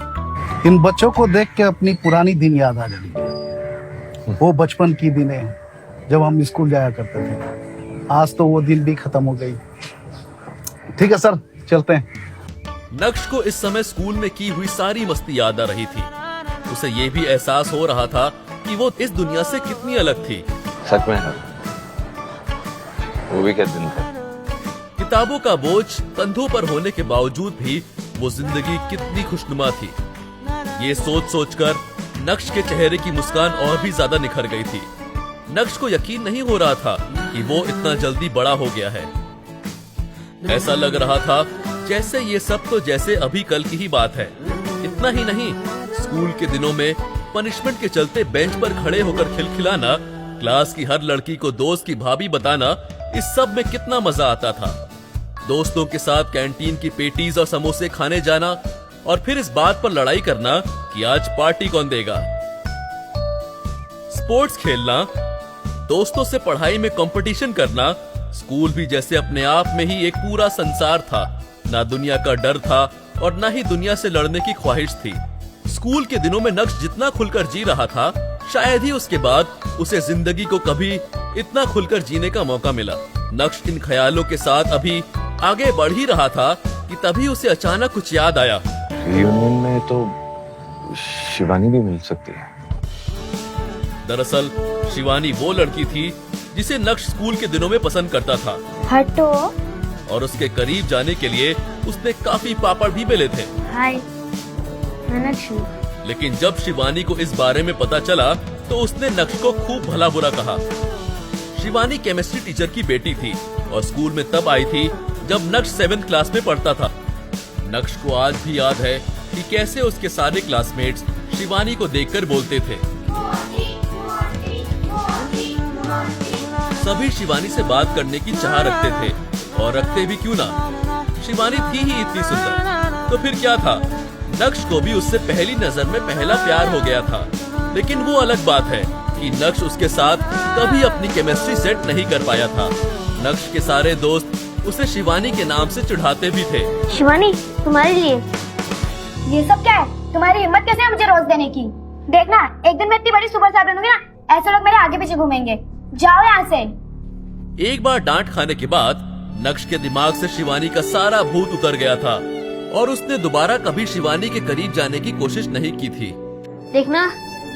इन बच्चों को देख के अपनी पुरानी दिन याद आ रही है। वो बचपन की दिनें जब हम स्कूल जाया करते थे। आज तो वो दिन भी खत्म हो गई। ठीक है सर, चलते हैं। नक्श को इस समय स्कूल में की हुई सारी मस्ती याद आ रही थी। उसे ये भी एहसास हो रहा था कि वो इस दुनिया से कितनी अलग थी। सच में वो भी क्या दिन था। किताबों का बोझ कंधों पर होने के बावजूद भी वो जिंदगी कितनी खुशनुमा थी। ये सोच सोचकर नक्श के चेहरे की मुस्कान और भी ज्यादा निखर गई थी। नक्श को यकीन नहीं हो रहा था कि वो इतना जल्दी बड़ा हो गया है। ऐसा लग रहा था जैसे ये सब तो जैसे अभी कल की ही बात है। इतना ही नहीं, स्कूल के दिनों में पनिशमेंट के चलते बेंच पर खड़े होकर खिलखिलाना, क्लास की हर लड़की को दोस्त की भाभी बताना, इस सब में कितना मजा आता था। दोस्तों के साथ कैंटीन की पेटीज और समोसे खाने जाना और फिर इस बात पर लड़ाई करना कि आज पार्टी कौन देगा। स्पोर्ट्स खेलना, दोस्तों से पढ़ाई में कंपटीशन करना। स्कूल भी जैसे अपने आप में ही एक पूरा संसार था। ना दुनिया का डर था और ना ही दुनिया से लड़ने की ख्वाहिश थी। स्कूल के दिनों में नक्श जितना खुलकर जी रहा था, शायद ही उसके बाद उसे जिंदगी को कभी इतना खुलकर जीने का मौका मिला। नक्श इन ख्यालों के साथ अभी आगे बढ़ ही रहा था कि तभी उसे अचानक कुछ याद आया। रियूनियन में तो शिवानी भी मिल सकती है। दरअसल शिवानी वो लड़की थी जिसे नक्श स्कूल के दिनों में पसंद करता था। हटो। और उसके करीब जाने के लिए उसने काफी पापड़ भी बेले थे। हाय लेकिन जब शिवानी को इस बारे में पता चला तो उसने नक्श को खूब भला बुरा कहा। शिवानी केमिस्ट्री टीचर की बेटी थी और स्कूल में तब आई थी जब नक्श 7th क्लास में पढ़ता था। नक्श को आज भी याद है कि कैसे उसके सारे क्लासमेट्स शिवानी को देखकर बोलते थे। सभी शिवानी से बात करने की चाह रखते थे और रखते भी क्यों ना, शिवानी थी ही इतनी सुंदर। तो फिर क्या था, नक्श को भी उससे पहली नजर में पहला प्यार हो गया था। लेकिन वो अलग बात है कि नक्श उसके साथ कभी अपनी केमिस्ट्री सेट नहीं कर पाया था। नक्श के सारे दोस्त उसे शिवानी के नाम से चिढ़ाते भी थे। शिवानी, तुम्हारे लिए ये सब क्या है? तुम्हारी हिम्मत कैसे है मुझे रोज देने की? देखना, एक दिन मैं इतनी बड़ी सुपरस्टार बनूंगी ना, ऐसे लोग मेरे आगे पीछे घूमेंगे। जाओ यहाँ से। एक बार डांट खाने के बाद नक्श के दिमाग से शिवानी का सारा भूत उतर गया था और उसने दोबारा कभी शिवानी के करीब जाने की कोशिश नहीं की थी। देखना,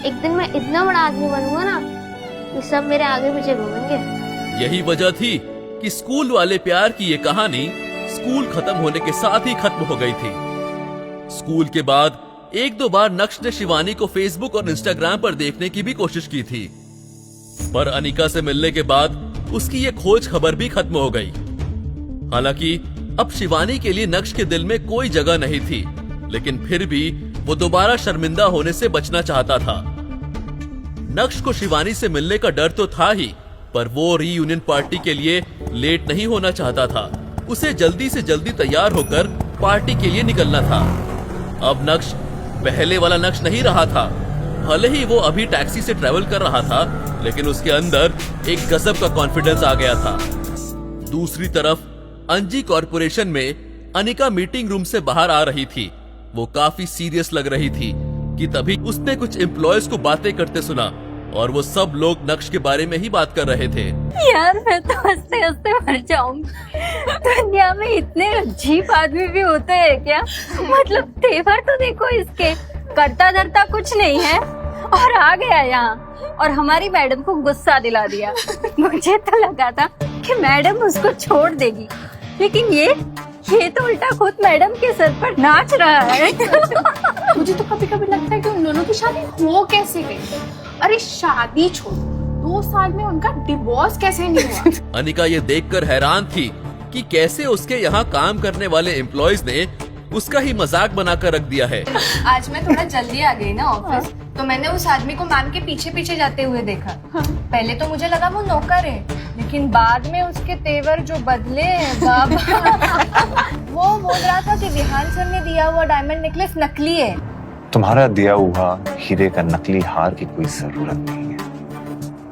एक दिन मैं इतना बड़ा आदमी बनूंगा ना, ये सब मेरे आगे पीछे घूमेंगे। यही वजह थी कि स्कूल वाले प्यार की ये कहानी स्कूल खत्म होने के साथ ही खत्म हो गई थी। स्कूल के बाद एक दो बार नक्श ने शिवानी को फेसबुक और इंस्टाग्राम पर देखने की भी कोशिश की थी, पर अनिका से मिलने के बाद उसकी ये खोज खबर भी खत्म हो गई। हालांकि अब शिवानी के लिए नक्श के दिल में कोई जगह नहीं थी, लेकिन फिर भी वो दोबारा शर्मिंदा होने से बचना चाहता था। नक्श को शिवानी से मिलने का डर तो था ही, पर वो रीयूनियन पार्टी के लिए लेट नहीं होना चाहता था। उसे जल्दी से जल्दी तैयार होकर पार्टी के लिए निकलना था। अब नक्श पहले वाला नक्श नहीं रहा था। भले ही वो अभी टैक्सी से ट्रेवल कर रहा था, लेकिन उसके अंदर एक गजब का कॉन्फिडेंस आ गया था। दूसरी तरफ अंजी कॉर्पोरेशन में अनिका मीटिंग रूम से बाहर आ रही थी। वो काफी सीरियस लग रही थी कि तभी उसने कुछ एम्प्लॉयज को बातें करते सुना। और वो सब लोग नक्श के बारे में ही बात कर रहे थे। यार मैं तो हंसते हंसते मर जाऊंगी। दुनिया में इतने अजीब आदमी भी होते हैं क्या? मतलब तेवर तो देखो इसके, करता धरता कुछ नहीं है और आ गया यहाँ और हमारी मैडम को गुस्सा दिला दिया। मुझे तो लगा था कि मैडम उसको छोड़ देगी, लेकिन ये तो उल्टा खुद मैडम के सर पर नाच रहा है। मुझे तो कभी कभी लगता है कि उन दोनों की शादी हो कैसे गई। अरे शादी छोड़, 2 साल में उनका डिवोर्स कैसे नहीं हुआ। अनिका ये देखकर हैरान थी कि कैसे उसके यहाँ काम करने वाले एम्प्लॉयज ने उसका ही मजाक बनाकर रख दिया है। आज मैं थोड़ा जल्दी आ गई ना ऑफिस, तो मैंने उस आदमी को मैम के पीछे पीछे जाते हुए देखा। पहले तो मुझे लगा वो नौकर है, लेकिन बाद में उसके तेवर जो बदले हैं बाबा। वो बोल रहा था कि विहान सर ने दिया हुआ डायमंड नेकलेस नकली है। तुम्हारा दिया हुआ हीरे का नकली हार की कोई जरूरत नहीं है,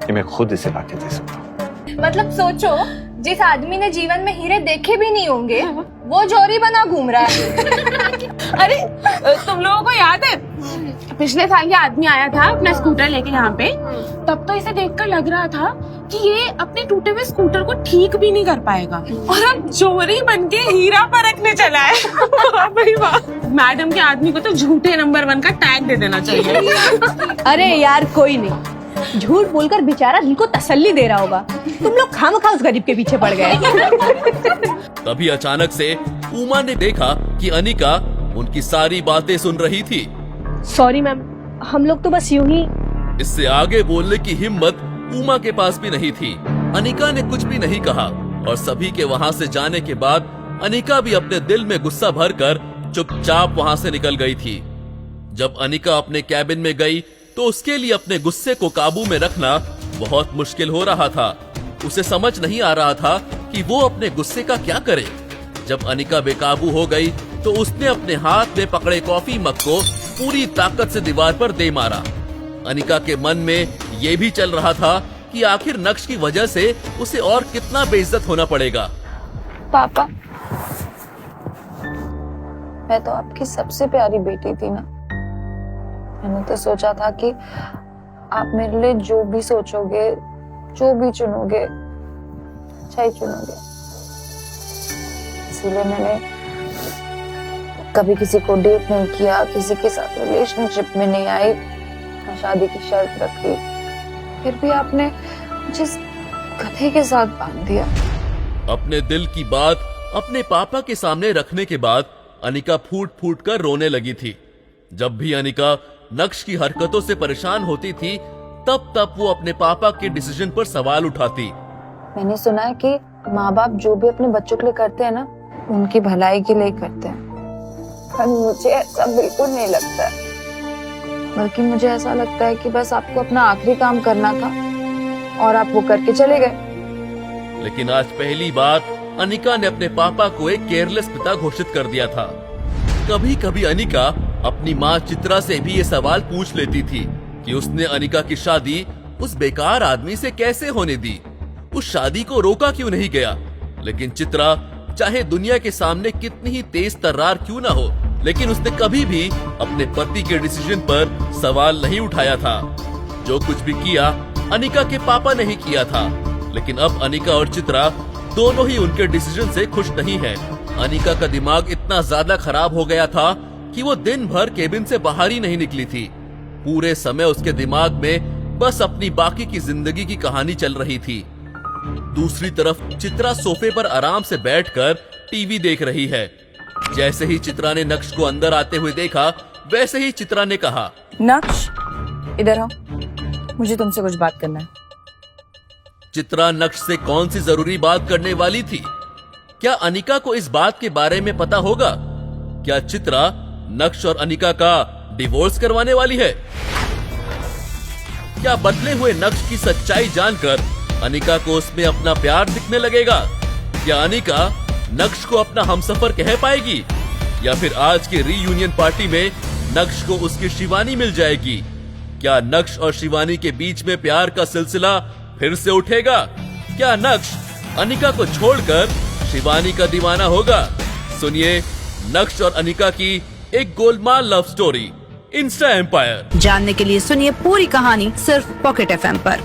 ये मैं खुद इसे लाके दे सकता हूँ। मतलब सोचो, जिस आदमी ने जीवन में हीरे देखे भी नहीं होंगे वो जोरी बना घूम रहा है। अरे तुम लोगों को याद है पिछले साल ये आदमी आया था अपना स्कूटर लेके यहाँ पे, तब तो इसे देखकर लग रहा था कि ये अपने टूटे हुए स्कूटर को ठीक भी नहीं कर पाएगा, और अब जोरी बनके हीरा परखने चला है। भाई वाह, मैडम के आदमी को तो झूठे नंबर 1 का टैग दे देना चाहिए। अरे यार कोई नहीं, झूठ बोलकर बेचारा दिल को तसल्ली दे रहा होगा। तुम लोग खामखा उस गरीब के पीछे पड़ गए। तभी अचानक से उमा ने देखा कि अनिका उनकी सारी बातें सुन रही थी। सॉरी मैम, हम लोग तो बस यूं ही। इससे आगे बोलने की हिम्मत उमा के पास भी नहीं थी। अनिका ने कुछ भी नहीं कहा और सभी के वहाँ से जाने के बाद अनिका भी अपने दिल में गुस्सा भरकर चुपचाप वहाँ से निकल गई थी। जब अनिका अपने कैबिन में गई तो उसके लिए अपने गुस्से को काबू में रखना बहुत मुश्किल हो रहा था। उसे समझ नहीं आ रहा था कि वो अपने गुस्से का क्या करे। जब अनिका बेकाबू हो गई तो उसने अपने हाथ में पकड़े कॉफी मग को पूरी ताकत से दीवार पर दे मारा। अनिका के मन में ये भी चल रहा था कि आखिर नक्श की वजह से उसे और कितना बेइज्जत होना पड़ेगा। पापा, मैं तो आपकी सबसे प्यारी बेटी थी ना। मैंने तो सोचा था कि आप मेरे लिए जो भी सोचोगे, जो भी चुनोगे, अच्छा ही चुनोगे। इसीलिए मैंने कभी किसी को डेट नहीं किया, किसी के साथ रिलेशनशिप में नहीं आई, ना शादी की शर्त रखी। फिर भी आपने मुझे गधे के साथ बांध दिया। अपने दिल की बात अपने पापा के सामने रखने के बाद अनिका फूट फूट कर रोने लगी थी। जब भी अनिका नक्श की हरकतों से परेशान होती थी, तब वो अपने पापा के डिसीजन पर सवाल उठाती। मैंने सुना है कि माँ बाप जो भी अपने बच्चों के लिए करते हैं ना, उनकी भलाई के लिए करते हैं, पर मुझे ऐसा बिल्कुल नहीं लगता है। बल्कि मुझे ऐसा लगता है कि बस आपको अपना आखिरी काम करना था और आप वो करके चले गए। लेकिन आज पहली बार अनिका ने अपने पापा को एक केयरलेस पिता घोषित कर दिया था। कभी कभी अनिका अपनी माँ चित्रा से भी ये सवाल पूछ लेती थी कि उसने अनिका की शादी उस बेकार आदमी से कैसे होने दी, उस शादी को रोका क्यों नहीं गया। लेकिन चित्रा चाहे दुनिया के सामने कितनी ही तेज तर्रार क्यों ना हो, लेकिन उसने कभी भी अपने पति के डिसीजन पर सवाल नहीं उठाया था। जो कुछ भी किया अनिका के पापा ने ही किया था। लेकिन अब अनिका और चित्रा दोनों ही उनके डिसीजन से खुश नहीं है। अनिका का दिमाग इतना ज्यादा खराब हो गया था कि वो दिन भर केबिन से बाहर ही नहीं निकली थी। पूरे समय उसके दिमाग में बस अपनी बाकी की जिंदगी की कहानी चल रही थी। दूसरी तरफ चित्रा सोफे पर आराम से बैठकर टीवी देख रही है। जैसे ही चित्रा ने नक्श को अंदर आते हुए देखा, वैसे ही चित्रा ने कहा, नक्श इधर आओ, मुझे तुमसे कुछ बात करना है। चित्रा नक्श से कौन सी जरूरी बात करने वाली थी? क्या अनिका को इस बात के बारे में पता होगा? क्या चित्रा नक्श और अनिका का डिवोर्स करवाने वाली है? क्या बदले हुए नक्श की सच्चाई जानकर अनिका को उसमें अपना प्यार दिखने लगेगा? क्या अनिका नक्श को अपना हमसफर कह पाएगी? या फिर आज के रीयूनियन पार्टी में नक्श को उसकी शिवानी मिल जाएगी? क्या नक्श और शिवानी के बीच में प्यार का सिलसिला फिर से उठेगा? क्या नक्श अनिका को छोड़कर शिवानी का दीवाना होगा? सुनिए नक्श और अनिका की एक गोलमाल लव स्टोरी इंस्टा एम्पायर। जानने के लिए सुनिए पूरी कहानी सिर्फ पॉकेट FM पर।